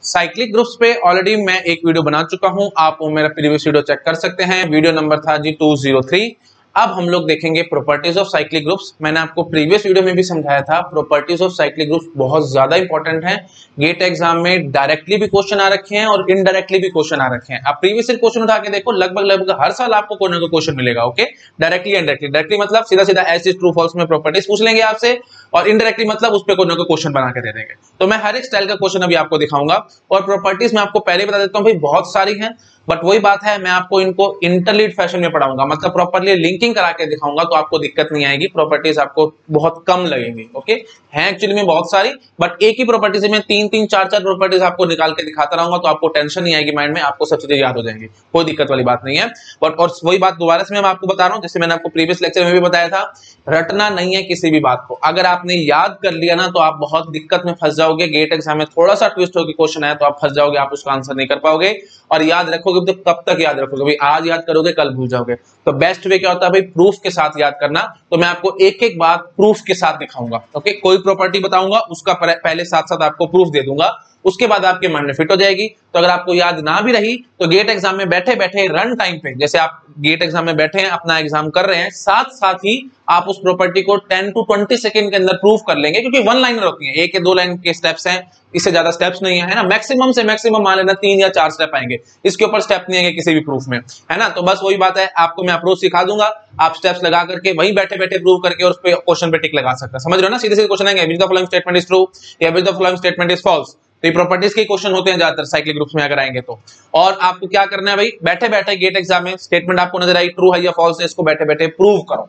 Cyclic groups पे already मैं एक वीडियो बना चुका हूं, आप वो मेरा प्रीवियस वीडियो चेक कर सकते हैं। वीडियो नंबर था जी 203। अब हम लोग देखेंगे प्रॉपर्टीज ऑफ साइक्लिक ग्रुप्स। मैंने आपको प्रीवियस वीडियो में भी समझाया था प्रॉपर्टीज ऑफ साइक्लिक ग्रुप्स बहुत ज्यादा इंपॉर्टेंट हैं। गेट एग्जाम में डायरेक्टली भी क्वेश्चन आ रखे हैं और इनडायरेक्टली भी क्वेश्चन आ रखे हैं। आप प्रीवियस ईयर क्वेश्चन उठा के देखो, लगभग हर साल आपको कोई ना कोई क्वेश्चन मिलेगा। Okay, directly indirectly. डायरेक्टली मतलब सीधा सीधा एज इज ट्रू फॉल्स में प्रॉपर्टीज पूछ लेंगे आपसे, और इनडायरेक्टली मतलब उस पे कोई ना कोई क्वेश्चन बना के दे देंगे। तो मैं हर एक स्टाइल का क्वेश्चन अभी आपको दिखाऊंगा। और प्रॉपर्टीज में आपको पहले बता देता हूं भाई, बहुत सारी हैं, बट वही बात है, मैं आपको इनको इंटरलीड फैशन में पढ़ाऊंगा, मतलब प्रॉपर्ली लिंकिंग करा के दिखाऊंगा, तो आपको दिक्कत नहीं आएगी। प्रॉपर्टीज आपको बहुत कम लगेंगी। ओके, हैं एक्चुअली में बहुत सारी, बट एक ही प्रॉपर्टीज में तीन चार प्रॉपर्टीज आपको निकाल के दिखाता रहूंगा, तो आपको टेंशन नहीं आएगी माइंड में, आपको सब चीजें याद हो जाएंगी, कोई दिक्कत वाली बात नहीं है। बट और वही बात दोबारा से मैं आपको बता रहा हूं, जैसे मैंने आपको प्रीवियस लेक्चर में भी बताया था, रटना नहीं है किसी भी बात को। अगर आपने याद कर लिया ना, तो आप बहुत दिक्कत में फंस जाओगे। गेट एग्जाम में थोड़ा सा ट्विस्ट होकर क्वेश्चन आया तो आप फंस जाओगे, आप उसका आंसर नहीं कर पाओगे। और याद रखोगे तो कब तक याद रखोगे भाई? आज याद करोगे कल भूल जाओगे। तो बेस्ट वे क्या होता है भाई? प्रूफ के साथ याद करना। तो मैं आपको एक एक बात प्रूफ के साथ दिखाऊंगा। ओके, कोई प्रॉपर्टी बताऊंगा, उसका पहले साथ साथ आपको प्रूफ दे दूंगा, उसके बाद आपके मन में फिट हो जाएगी। तो अगर आपको याद ना भी रही तो गेट एग्जाम में बैठे बैठे रन टाइम पे, जैसे आप गेट एग्जाम में बैठे हैं अपना एग्जाम कर रहे हैं, साथ साथ ही आप उस प्रॉपर्टी को 10 to 20 सेकंड के अंदर प्रूफ कर लेंगे, क्योंकि वन लाइनर होती है, एक या दो लाइन के स्टेप्स हैं, इससे ज्यादा स्टेप्स नहीं है ना। मैक्सिमम से मैक्सिमम मान लेना 3 या 4 स्टेप आएंगे, इसके ऊपर स्टेप नहीं आएंगे किसी भी प्रूफ में, है ना। तो बस वही बात है, आपको मैं अप्रोच सिखा दूंगा, आप स्टेप्स लगा करके वहीं बैठे बैठे प्रूव करके और उस पे क्वेश्चन पे टिक लगा सकते हैं। समझ रहे हो ना? सीधे सीधे क्वेश्चन आएंगे, which the following statement is true या which the following statement is false. तो ये प्रॉपर्टीज के क्वेश्चन होते हैं ज्यादातर साइक्लिक ग्रुप्स में अगर आएंगे तो। और आपको क्या करना है भाई? बैठे बैठे गेट एग्जाम में स्टेटमेंट आपको नजर आई, ट्रू है या फॉल्स है, इसको बैठे बैठे प्रूव करो।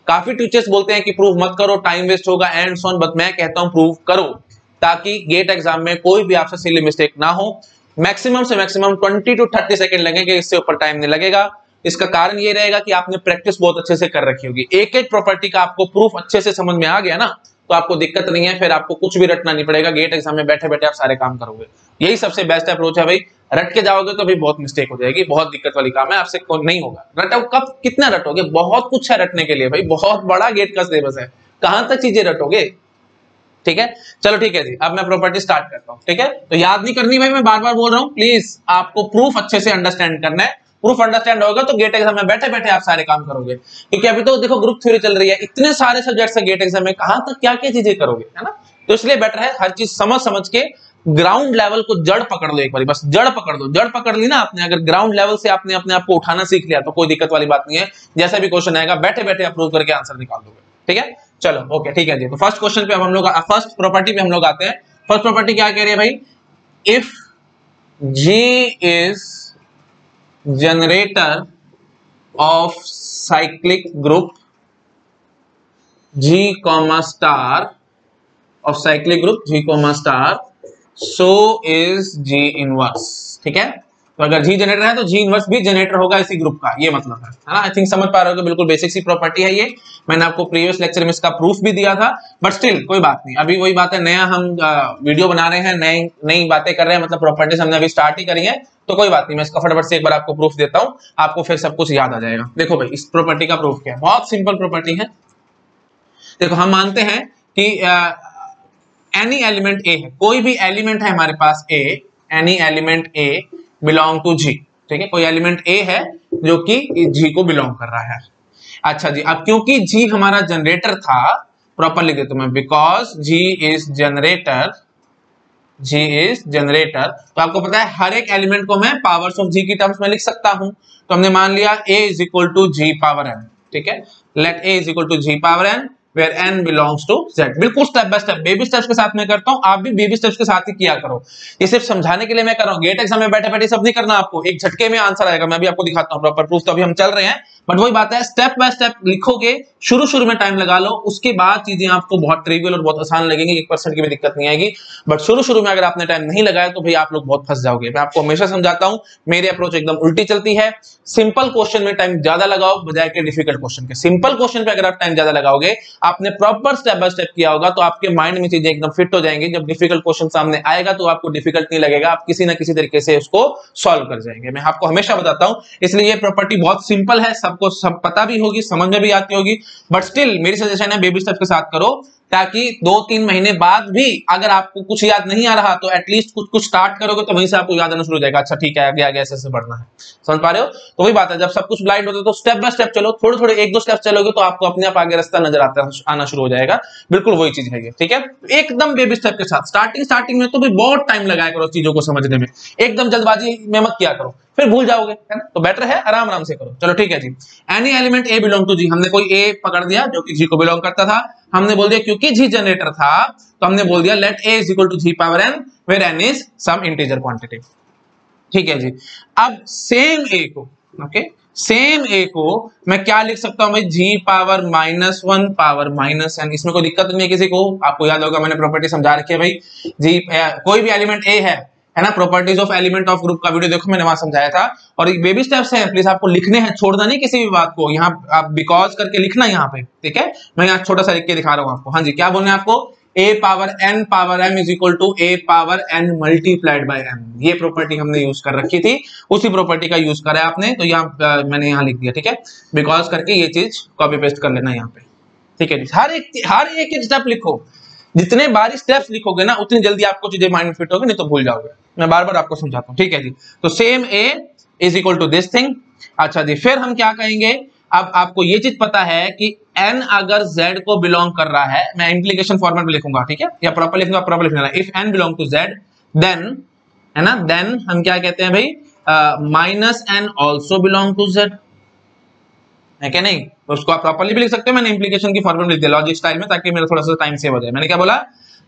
काफी टीचर्स बोलते हैं कि प्रूव मत करो, टाइम वेस्ट होगा एंड सो ऑन, बट मैं कहता हूं प्रूव करो, ताकि गेट एग्जाम में कोई भी आपसे सिली मिस्टेक ना हो। मैक्सिमम से मैक्सिमम 20 to 30 सेकंड लगेंगे, इससे ऊपर टाइम नहीं लगेगा। इसका कारण ये रहेगा कि आपने प्रैक्टिस बहुत अच्छे से कर रखी होगी। एक एक प्रॉपर्टी का आपको प्रूफ अच्छे से समझ में आ गया ना, तो आपको दिक्कत नहीं है, फिर आपको कुछ भी रटना नहीं पड़ेगा। गेट एग्जाम में बैठे बैठे आप सारे काम करोगे, यही सबसे बेस्ट अप्रोच है भाई। रट के जाओगे तो भी बहुत मिस्टेक हो जाएगी, बहुत दिक्कत वाली काम है, आपसे नहीं होगा। रटो कब, कितना रटोगे? बहुत कुछ है रटने के लिए भाई, बहुत बड़ा गेट का सिलेबस है, कहां तक चीजें रटोगे? ठीक है, चलो ठीक है जी, अब मैं प्रॉपर्टी स्टार्ट करता हूं। ठीक है, तो याद नहीं करनी भाई, मैं बार बार बोल रहा हूं, प्लीज आपको प्रूफ अच्छे से अंडरस्टैंड करना है। प्रूफ अंडरस्टैंड होगा तो गेट एग्जाम में बैठे बैठे आप सारे काम करोगे, क्योंकि अभी तो देखो ग्रुप थ्योरी चल रही है, इतने सारे सब्जेक्ट्स है गेट एग्जाम में, कहां तक क्या क्या चीजें करोगे, है ना। तो इसलिए बेटर है हर चीज समझ समझ के ग्राउंड लेवल को जड़ पकड़ लो एक बार, बस जड़ पकड़ दो। जड़ पकड़ ली ना आपने, अगर ग्राउंड लेवल से आपने अपने आप को उठाना सीख लिया तो कोई दिक्कत वाली बात नहीं है। जैसा भी क्वेश्चन आएगा बैठे बैठे अप्रूव करके आंसर निकाल दोगे। ठीक है, चलो ओके, ठीक है जी। तो फर्स्ट क्वेश्चन पे अब हम लोग, फर्स्ट प्रॉपर्टी पे हम लोग आते हैं। फर्स्ट प्रॉपर्टी क्या कह रही है भाई? If G is generator of cyclic group G, star of cyclic group G, star, so is G inverse. ठीक है, तो अगर G जनरेटर है तो G इनवर्स भी जनरेटर होगा इसी ग्रुप का, ये मतलब है ना। आई थिंक समझ पा रहे हो, बिल्कुल बेसिक सी प्रॉपर्टी है ये। मैंने आपको प्रीवियस लेक्चर में इसका प्रूफ भी दिया था, बट स्टिल कोई बात नहीं, अभी वही बात है, नया हम वीडियो बना रहे हैं, नई बातें कर रहे हैं, मतलब प्रॉपर्टीज हमने अभी स्टार्ट ही करी है, तो कोई बात नहीं, मैं इसका फटाफट से एक बार आपको प्रूफ देता हूं, आपको फिर सब कुछ याद आ जाएगा। देखो भाई, इस प्रॉपर्टी का प्रूफ क्या है? बहुत सिंपल प्रॉपर्टी है। देखो, हम मानते हैं कि एनी एलिमेंट ए है, कोई भी एलिमेंट है हमारे पास A, any element A belong to G. ठीक है, कोई एलिमेंट ए है जो कि जी को बिलोंग कर रहा है। अच्छा जी, अब क्योंकि जी हमारा जनरेटर था, प्रॉपर लिख देता हूं मैं, because G is generator, G is generator, तो आपको पता है हर एक एलिमेंट को मैं पावर्स ऑफ जी की टर्म्स में लिख सकता हूं। तो हमने मान लिया a is equal to G power n। ठीक है, let a is equal to G power n where n belongs to z। बिल्कुल step by step, baby steps के साथ मैं करता हूं, आप भी बेबी स्टेप्स के साथ ही किया करो। ये सिर्फ समझाने के लिए मैं कर रहा हूं, गेट एग्जाम में बैठे बैठे सब नहीं करना आपको, एक झटके में आंसर आएगा। मैं भी आपको दिखाता हूं प्रॉपर प्रूफ, तो अभी हम चल रहे हैं, बट वही बात है, स्टेप बाय स्टेप लिखोगे, शुरू में टाइम लगा लो, उसके बाद चीजें आपको बहुत ट्रिवियल और बहुत आसान लगेंगी, 1% की भी दिक्कत नहीं आएगी। बट शुरू में अगर आपने टाइम नहीं लगाया तो भाई आप लोग बहुत फंस जाओगे। मैं आपको हमेशा समझाता हूं, मेरी अप्रोच एकदम उल्टी चलती है। सिंपल क्वेश्चन में टाइम ज्यादा लगाओ बजाय के डिफिकल्ट क्वेश्चन के। सिंपल क्वेश्चन पे अगर आप टाइम ज्यादा लगाओगे, आपने प्रॉपर स्टेप बाय स्टेप किया होगा तो आपके माइंड में चीजें एकदम फिट हो जाएंगी। जब डिफिकल्ट क्वेश्चन सामने आएगा तो आपको डिफिकल्ट नहीं लगेगा, आप किसी ना किसी तरीके से उसको सॉल्व कर जाएंगे। मैं आपको हमेशा बताता हूं, इसलिए ये प्रॉपर्टी बहुत सिंपल है, सबको सब पता भी होगी, समझ में भी आती होगी, बट स्टिल मेरी सजेशन है बेबी स्टेप के साथ करो, ताकि 2-3 महीने बाद भी अगर आपको कुछ याद नहीं आ रहा तो एटलीस्ट कुछ स्टार्ट करोगे तो वहीं से आपको याद आना शुरू हो जाएगा। अच्छा ठीक है, आगे आगे ऐसे बढ़ना है, समझ पा रहे हो? तो वही बात है, जब सब कुछ ब्लाइंड होता है तो स्टेप बाय स्टेप चलो, थोड़े थोड़े 1-2 स्टेप चलोगे तो आपको अपने आप आगे रास्ता नजर आना शुरू हो जाएगा। बिल्कुल वही चीज है ये, ठीक है? एकदम बेबी स्टेप के साथ स्टार्टिंग में तो भी बहुत टाइम लगाया करो चीजों को समझने में, एकदम जल्दबाजी में मत किया करो, फिर भूल जाओगे, है ना? तो बेटर है आराम आराम से करो। चलो ठीक है जी। Any element A belong to G, हमने कोई ए पकड़ दिया जो कि जी को बिलोंग करता था, हमने बोल दिया क्योंकि जी जनरेटर था तो हमने बोल दिया let A is equal to G power N where N is some integer quantity. ठीक है जी। अब सेम ए को, ओके, सेम ए को मैं क्या लिख सकता हूं भाई, जी पावर -1 पावर -n। इसमें कोई दिक्कत नहीं है किसी को? आपको याद होगा मैंने प्रॉपर्टी समझा रखी है भाई, जी कोई भी एलिमेंट ए है ना, properties of element of group का वीडियो देखो, मैंने वहां समझाया था। और ये बेबी स्टेप्स हैं, प्लीज आपको लिखने हैं, छोड़ना नहीं किसी भी बात को, यहाँ आप बिकॉज करके लिखना यहाँ पे, ठीक है? मैं यहाँ छोटा सा लिख के दिखा रहा हूँ आपको। हाँ जी, क्या बोलना है आपको? a power n power m is equal to a power n multiplied by m। ये प्रॉपर्टी हमने यूज कर रखी थी, उसी प्रॉपर्टी का यूज करा है आपने, तो यहाँ मैंने यहाँ लिख दिया, ठीक है? बिकॉज करके ये चीज कॉपी पेस्ट कर लेना यहाँ पे, ठीक है? हर एक स्टेप लिखो, जितने बारी स्टेप्स लिखोगे ना उतनी जल्दी आपको चीजें माइंड में फिट होगी, नहीं तो भूल जाओगे। मैं बार बार आपको समझाता हूँ, ठीक है जी? तो same a is equal to this thing. अच्छा जी, फिर हम क्या कहेंगे? अब आपको ये चीज पता है कि n अगर z को बिलोंग कर रहा है, मैं इंप्लीकेशन फॉर्मेट में लिखूंगा, ठीक है? या प्रॉपर लिखूंगा, प्रॉपर लिखना है। If n belong to z then, है ना, देन हम क्या कहते हैं भाई, -n also belong to z, है क्या? नहीं तो उसको आप प्रॉपर्ली भी लिख सकते हो, मैंने इंप्लीकेशन की फॉर्मेट में लिख दिया लॉजिक स्टाइल में, ताकि मेरा थोड़ा सा टाइम सेव हो जाए। मैंने क्या बोला?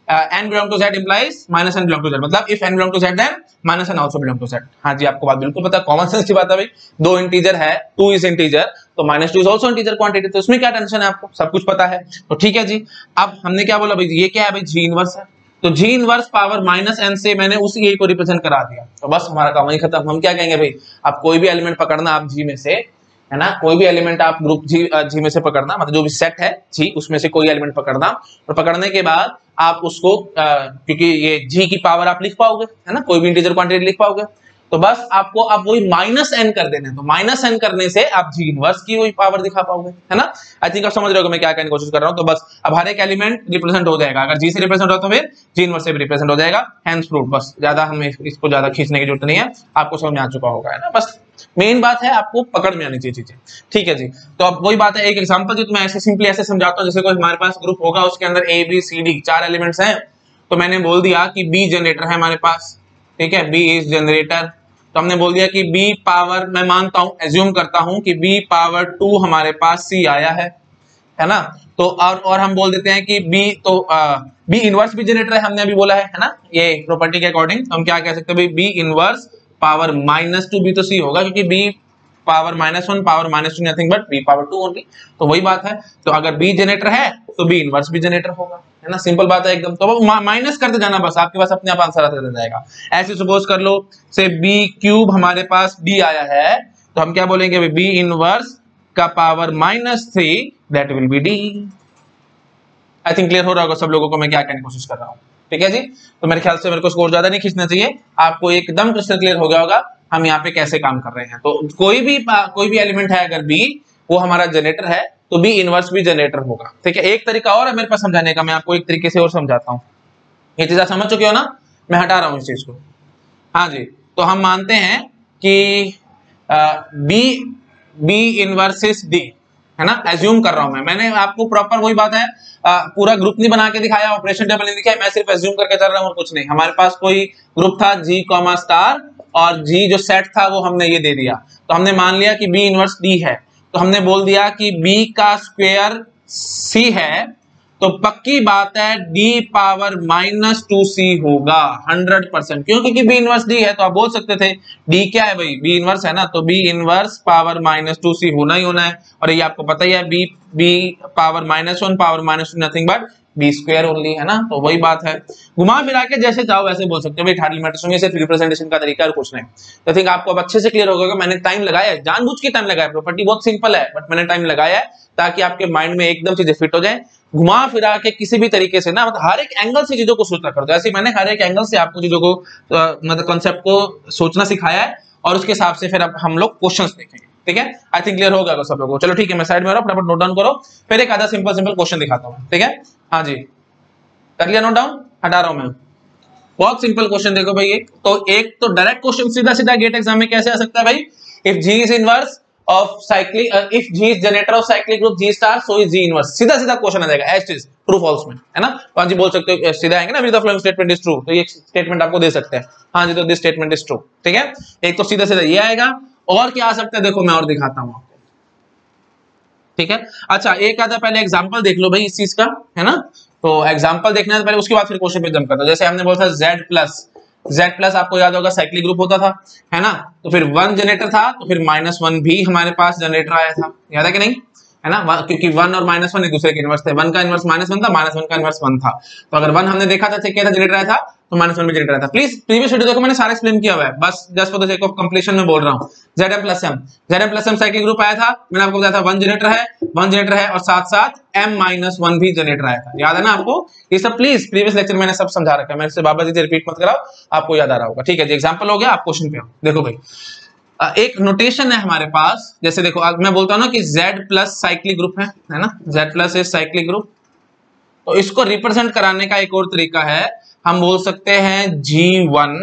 n belong to z implies -n belong to z, मतलब if n belong to z then -n also belong to z। हाँ जी, आपको बात बिल्कुल पता है, कॉमन सेंस की बात है भाई। दो इंटीजर है, 2 इज इंटीजर, तो -2 इज आल्सो इंटीजर क्वांटिटी, तो इसमें क्या टेंशन है आपको? सब कुछ पता है, तो ठीक है जी। अब हमने क्या बोला भाई, ये क्या है भाई? जी इनवर्स है, तो जी इनवर्स पावर -n से मैंने उस ए को रिप्रेजेंट करा दिया, तो बस हमारा काम वही खत्म। हम क्या कहेंगे भाई, आप कोई भी एलिमेंट पकड़ना आप जी में से, है ना, कोई भी एलिमेंट आप ग्रुप जी में से पकड़ना, मतलब जो भी सेट है जी उसमें से कोई एलिमेंट पकड़ना, और पकड़ने के बाद आप उसको क्योंकि ये जी की पावर आप लिख पाओगे, है ना, कोई भी इंटीजर क्वांटिटी लिख पाओगे, तो बस आपको अब वही -n कर देना है, तो -n करने से आप जी इनवर्स की वही पावर दिखा पाओगे, है ना? आई थिंक आप समझ रहे हो मैं क्या कहने की कोशिश कर रहा हूं। तो बस अब हर एक एलिमेंट रिप्रेजेंट हो जाएगा, अगर जी से रिप्रेजेंट हो तो फिर जी इनवर्स से भी रिप्रेजेंट हो जाएगा, हैंस प्रूफ। बस ज्यादा हमें इसको ज्यादा खींचने की जरूरत नहीं है, आपको समझ में आ चुका होगा, है ना? बस मेन बात है आपको पकड़ में आनी चाहिए चीजें, ठीक है जी। तो अब वही बात है, एक एग्जांपल जो मैं ऐसे सिंपली ऐसे समझाता हूं, जैसे कोई हमारे पास ग्रुप होगा, उसके अंदर A B C D 4 elements हैं, तो मैंने बोल दिया कि बी जनरेटर है हमारे पास, ठीक है? बी इज जनरेटर, तो हमने बोल दिया कि बी पावर, मैं मानता हूं, एज्यूम करता हूं कि बी पावर 2 हमारे पास सी आया है ना? तो और हम बोल देते हैं कि बी, तो बी इनवर्स भी जनरेटर है, हमने अभी बोला है ना, ये प्रॉपर्टी के अकॉर्डिंग हम क्या कह सकते हैं भाई, बी इनवर्स पावर -2, बी तो सी होगा क्योंकि B power -1 power -2 nothing but B power 2 only, तो वही बात है। तो अगर बी जनरेटर है तो बी इनवर्स भी जनरेटर होगा, है ना? सिंपल बात है एकदम। तो माइनस करते जाना, बस आपके पास अपने आप आंसर आता जाएगा। ऐसे सपोज कर लो से बी क्यूब हमारे पास डी आया है, तो हम क्या बोलेंगे, बी इनवर्स का power -3 that will be D. I think clear हो रहा होगा सब लोगों को मैं क्या कहने की कोशिश कर रहा हूँ, ठीक है जी? तो मेरे ख्याल से मेरे को स्कोर ज्यादा नहीं खींचना चाहिए, आपको एकदम क्रिस्टल क्लियर हो गया होगा हम यहाँ पे कैसे काम कर रहे हैं। तो कोई भी एलिमेंट है अगर बी, वो हमारा जनरेटर है, तो बी इनवर्स भी जनरेटर होगा, ठीक है? एक तरीका और है मेरे पास समझाने का, मैं आपको एक तरीके से और समझाता हूँ। ये चीज आप समझ चुके हो ना, मैं हटा रहा हूँ इस चीज को। हाँ जी, तो हम मानते हैं कि बी इनवर्सिस डी, है ना? एज्यूम कर रहा हूं मैंने आपको प्रॉपर वही बात है, पूरा ग्रुप नहीं बना के दिखाया, ऑपरेशन टेबल नहीं दिखाया, मैं सिर्फ एज्यूम करके चल रहा हूं और कुछ नहीं। हमारे पास कोई ग्रुप था जी कॉमा स्टार, और जी जो सेट था वो हमने ये दे दिया, तो हमने मान लिया कि बी इनवर्स डी है, तो हमने बोल दिया कि बी का स्क्वायर सी है, तो पक्की बात है डी पावर -2c होगा 100%। क्यों? क्योंकि बी इनवर्स डी है, तो आप बोल सकते थे डी क्या है भाई, बी इनवर्स है ना, तो बी इनवर्स पावर -2c होना ही होना है। और ये आपको पता ही है, B power -1 power -2 nothing but B square only, है ना? तो वही बात है, घुमा फिरा के जैसे चाहो वैसे बोल सकते हो भाई, थर्ड मैट्रिक्स में सिर्फ रिप्रेजेंटेशन का तरीका और कुछ नहीं। तो थिंक आपको अब अच्छे से क्लियर हो गया। मैंने टाइम लगाया है, जानबूझ के टाइम लगाया, प्रॉपर्टी बहुत सिंपल है बट मैंने टाइम लगाया है ताकि आपके माइंड में एकदम चीजें फिट हो जाए। घुमा फिरा के किसी भी तरीके से ना, मतलब हर एक एंगल से चीजों को सोचना कर दो। ऐसे मैंने हर एक एंगल से आपको चीजों को मतलब कॉन्सेप्ट को सोचना सिखाया है, और उसके हिसाब से फिर अब हम लोग क्वेश्चंस देखेंगे। ठीक है, आई थिंक क्लियर हो गया सब लोगों को। चलो ठीक है, मैं साइड में फटाफट नोट डाउन करो, फिर एक आधा सिंपल क्वेश्चन दिखाता हूँ। ठीक है, हाँ जी, कर लिया नोट डाउन? हटा रहा हूं मैं। बहुत सिंपल क्वेश्चन देखो भाई, एक तो डायरेक्ट क्वेश्चन सीधा सीधा गेट एग्जाम में कैसे आ सकता है भाई, if G is inverse of cyclic, if G is generator of cyclic group G star, so is G inverse. सीधा सीधा क्वेश्चन आ जाएगा, एज इज ट्रू फॉल्स में, है ना। तो हाँ जी बोल सकते हो, सीधा आएंगे ना, with the following statement is true, तो ये स्टेटमेंट आपको दे सकते हैं। हाँ जी, तो दिस स्टेटमेंट इज ट्रू। ठीक है, एक तो सीधा सीधा ये आएगा, और क्या आ सकता है देखो मैं और दिखाता हूं आपको। ठीक है, अच्छा एक आधा पहले एग्जांपल देख लो भाई इस चीज का, है ना। तो एग्जांपल देखना है पहले, उसके बाद फिर क्वेश्चन पे जंप करता हूं। जैसे हमने बोला था Z प्लस आपको याद होगा साइक्लिक ग्रुप होता था, है ना। तो फिर 1 जनरेटर था, तो फिर -1 भी हमारे पास जनरेटर आया था, याद है कि नहीं, है ना। क्योंकि 1 और -1 एक दूसरे के इनवर्स थे, 1 का इनवर्स -1 था, -1 का इनवर्स 1 था। तो अगर 1 हमने देखा था क्या था, जनरेटर आया था, तो -1 भी जनरेटर आया था। प्लीज प्रीवियस वीडियो देखो, मैंने सारा एक्सप्लेन किया हुआ है, बस just for the sake of completion में बोल रहा हूं। Zm plus M cyclic group आया था, मैंने आपको बताया था 1 जनरेटर है और साथ साथ M-1 भी जनरेटर आया था, याद है ना आपको। ये सब प्लीज प्रीवियस लेक्चर मैंने सब समझा रखा है, मैं इससे बाबा जी से रिपीट मत कराओ, आपको याद आ रहा होगा। ठीक है जी, एग्जांपल हो गया, आप क्वेश्चन पे आओ। देखो भाई, एक नोटेशन है हमारे पास, जैसे देखो मैं बोलता हूं ना कि Z प्लस साइक्लिक ग्रुप है ना, Z plus is cyclic group. तो इसको रिप्रेजेंट कराने का एक और तरीका है, हम बोल सकते हैं G1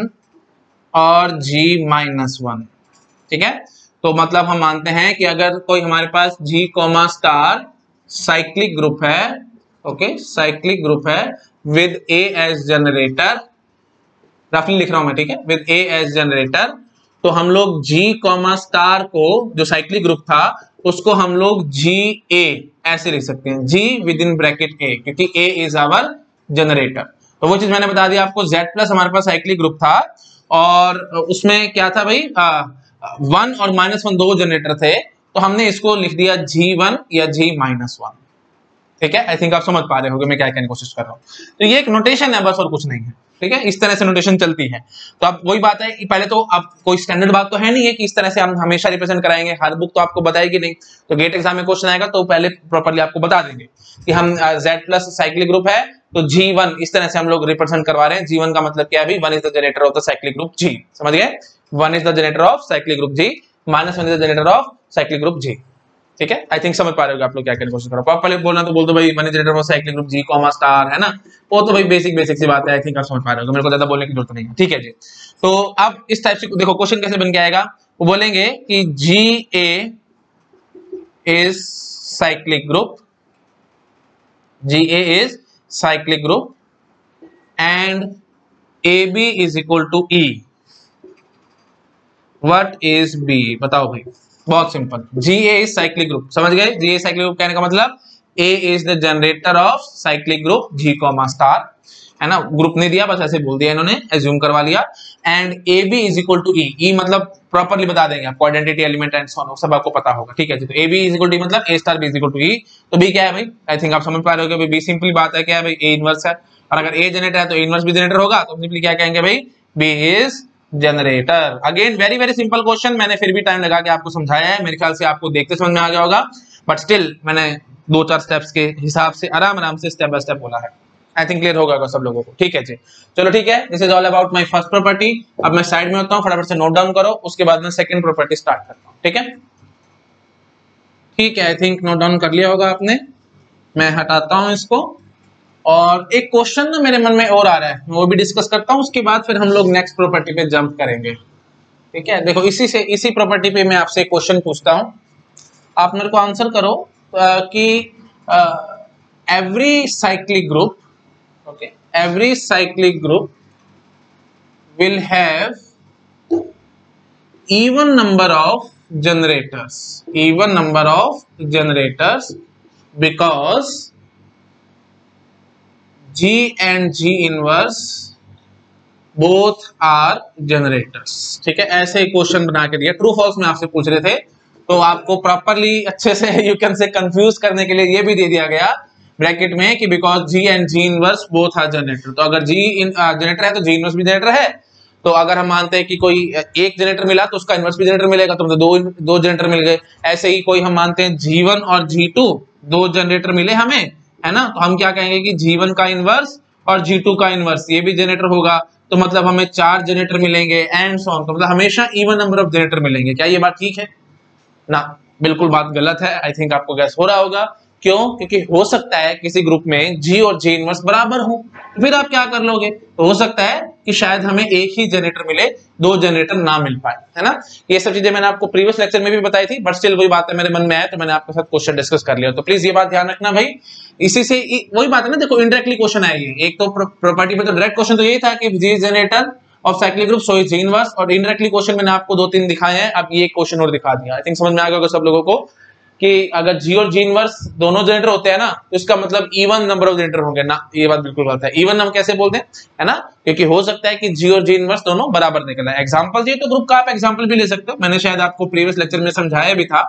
और G-1। ठीक है, तो मतलब हम मानते हैं कि अगर कोई हमारे पास G स्टार साइक्लिक ग्रुप है, ओके साइक्लिक ग्रुप है विद A एज जनरेटर, रफली लिख रहा हूं मैं, ठीक है, विद A एज जनरेटर, तो हम लोग G स्टार को जो साइक्लिक ग्रुप था उसको हम लोग GA ऐसे लिख सकते हैं, G with in bracket A, क्योंकि A इज आवर जनरेटर। तो वो चीज मैंने बता दिया आपको, Z प्लस हमारे पास साइक्लिक ग्रुप था, और उसमें क्या था भाई, 1 और -1 दो जनरेटर थे, तो हमने इसको लिख दिया G1 या G-1। ठीक है, आई थिंक आप समझ पा रहे होंगे मैं क्या कहने की कोशिश कर रहा हूं। तो ये एक नोटेशन है बस, और कुछ नहीं है। ठीक है, इस तरह से नोटेशन चलती है। तो अब वही बात है, पहले तो अब कोई स्टैंडर्ड बात तो है नहीं है कि इस तरह से हम हमेशा रिप्रेजेंट कराएंगे, हर बुक तो आपको बताएगी नहीं। तो गेट एग्जाम में क्वेश्चन आएगा तो पहले प्रॉपर्ली आपको बता देंगे कि हम Z प्लस साइक्लिक ग्रुप है, तो G1 इस तरह से हम लोग रिप्रेजेंट करवा रहे हैं। G1 का मतलब क्या है भाई, 1 is the generator of the cyclic group G, समझ गए, 1 is the generator of cyclic group G, -1 is the generator of cyclic group G। ठीक है, आई थिंक समझ पा रहे हो आप लोग क्या कहने की कोशिश करो। प्रॉपर्ली बोलना तो बोल दो भाई, 1 is generator of cyclic group G star, है ना। वो तो भाई बेसिक सी बात है, आई थिंक आप समझ पा रहे हो, मेरे को ज्यादा बोलने की जरूरत नहीं है। ठीक है जी, तो अब इस टाइप से देखो क्वेश्चन कैसे बन के आएगा। वो बोलेंगे कि GA is cyclic group, GA is cyclic group and AB is equal to E। What is B, बताओ भाई। बहुत simple, GA is cyclic group, समझ गए। GA साइक्लिक ग्रुप कहने का मतलब A is the generator of cyclic group G star, है ना। ग्रुप नहीं दिया, बस ऐसे बोल दिया इन्होंने, एज्यूम करवा लिया। And AB is equal to E, E मतलब प्रॉपर्ली बता देंगे आपको, identity element and so on, सब आपको पता होगा। ठीक है जी, तो AB इज इक्वल टू मतलब A star B is equal to E। तो B क्या है भाई, आई थिंक आप समझ पा रहे हो कि B सिंपली बात है, क्या है भाई, A इनवर्स है, और अगर A जनरेटर है तो A इनवर्स भी जनरेटर होगा, तो सिंपली क्या कहेंगे भाई, B is generator. Again very very simple question, मैंने फिर भी टाइम लगा के आपको समझाया है, मेरे ख्याल से आपको देखते समझ में आ गया होगा, बट स्टिल मैंने 2-4 स्टेप्स के हिसाब से आराम से स्टेप बाय स्टेप बोला है। आई थिंक क्लियर होगा सब लोगों को। ठीक है जी, चलो ठीक है, this is all about my first property. अब मैं साइड में होता हूँ, फटाफट से नोट डाउन करो, उसके बाद मैं सेकंड प्रॉपर्टी स्टार्ट करता हूँ। ठीक है, ठीक है, आई थिंक नोट डाउन कर लिया होगा आपने। मैं हटाता हूँ इसको, और एक क्वेश्चन ना मेरे मन में और आ रहा है, वो भी डिस्कस करता हूँ, उसके बाद फिर हम लोग नेक्स्ट प्रॉपर्टी पे जंप करेंगे। ठीक है, देखो इसी प्रॉपर्टी पे मैं आपसे क्वेश्चन पूछता हूँ, आप मेरे को आंसर करो कि every cyclic group, okay, every cyclic group will have even number of generators because G and G inverse both are generators। ठीक है, ऐसे ही क्वेश्चन बना के दिया, ट्रू फॉल्स में आपसे पूछ रहे थे, तो आपको प्रॉपरली अच्छे से यू कैन से कंफ्यूज करने के लिए ये भी दे दिया गया ब्रैकेट में कि because G and G inverse both are generator. तो अगर G जनरेटर है तो G इनवर्स भी जनरेटर है। तो अगर हम मानते हैं कि कोई एक जनरेटर मिला तो उसका इनवर्स भी जनरेटर मिलेगा, तो दो जनरेटर मिल गए। ऐसे ही कोई हम मानते हैं G1 और G2 दो जनरेटर मिले हमें, है ना, तो हम क्या कहेंगे कि G1 का इनवर्स और G2 का इनवर्स ये भी जनरेटर होगा, तो मतलब हमें 4 जनरेटर मिलेंगे एंड सो ऑन, तो मतलब हमेशा इवन नंबर ऑफ जनरेटर मिलेंगे। क्या ये बात ठीक है ना? बिल्कुल बात गलत है। आई थिंक आपको गैस हो रहा होगा। क्यों? क्योंकि हो सकता है किसी ग्रुप में G और G इनवर्स बराबर हो, फिर आप क्या कर लोगे, तो हो सकता है कि शायद हमें एक ही जनरेटर मिले, 2 जनरेटर ना मिल पाए, है ना। ये सब चीजें मैंने आपको प्रीवियस लेक्चर में भी बताई थी, बट स्टिल वही बात है मेरे मन में आया तो मैंने आपके साथ क्वेश्चन डिस्कस कर लिया। तो प्लीज ये बात ध्यान रखना भाई। इसी से वही बात है ना, देखो इनडायरेक्टली क्वेश्चन आएगी। एक तो प्रॉपर्टी पे तो डायरेक्ट क्वेश्चन तो यही था कि G generator of cyclic group so G inverse, और इनडायरेक्टली क्वेश्चन मैंने आपको 2-3 दिखाए हैं, अब ये क्वेश्चन और दिखा दिया। आई थिंक समझ में आ गया होगा सब लोगों को कि अगर G और G इनवर्स दोनों जनरेटर होते हैं ना, तो इसका मतलब इवन नंबर ऑफ जनरेटर होंगे ना। ये बात बिल्कुल गलत है। इवन हम कैसे बोलते हैं, है ना, क्योंकि हो सकता है कि G और G इनवर्स दोनों बराबर निकल आए। एग्जांपल दिए तो ग्रुप का आप एग्जांपल भी ले सकते हो, मैंने शायद आपको प्रीवियस लेक्चर में समझाया भी था,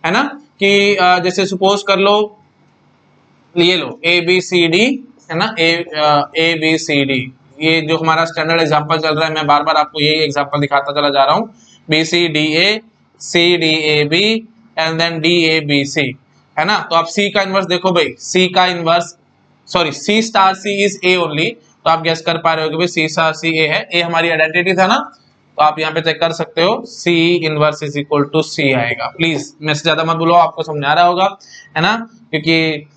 है ना, कि जैसे सपोज कर लो, ये लो ABCD, है ना, ABCD, ये जो हमारा स्टैंडर्ड एग्जांपल चल रहा है, मैं बार बार आपको यही एग्जांपल दिखाता चला जा रहा हूँ। BCDA, CDAB and then DABC, है ना। तो आप C का इनवर्स देखो भाई, C का inverse, sorry C star C is A only, तो आप गेस कर पा रहे हो कि भाई C स्टार C A है। A हमारी आइडेंटिटी था ना, तो आप यहाँ पे चेक कर सकते हो, C inverse is equal to C आएगा। प्लीज मैं से ज्यादा मत बोलो, आपको समझ आ रहा होगा, है ना, क्योंकि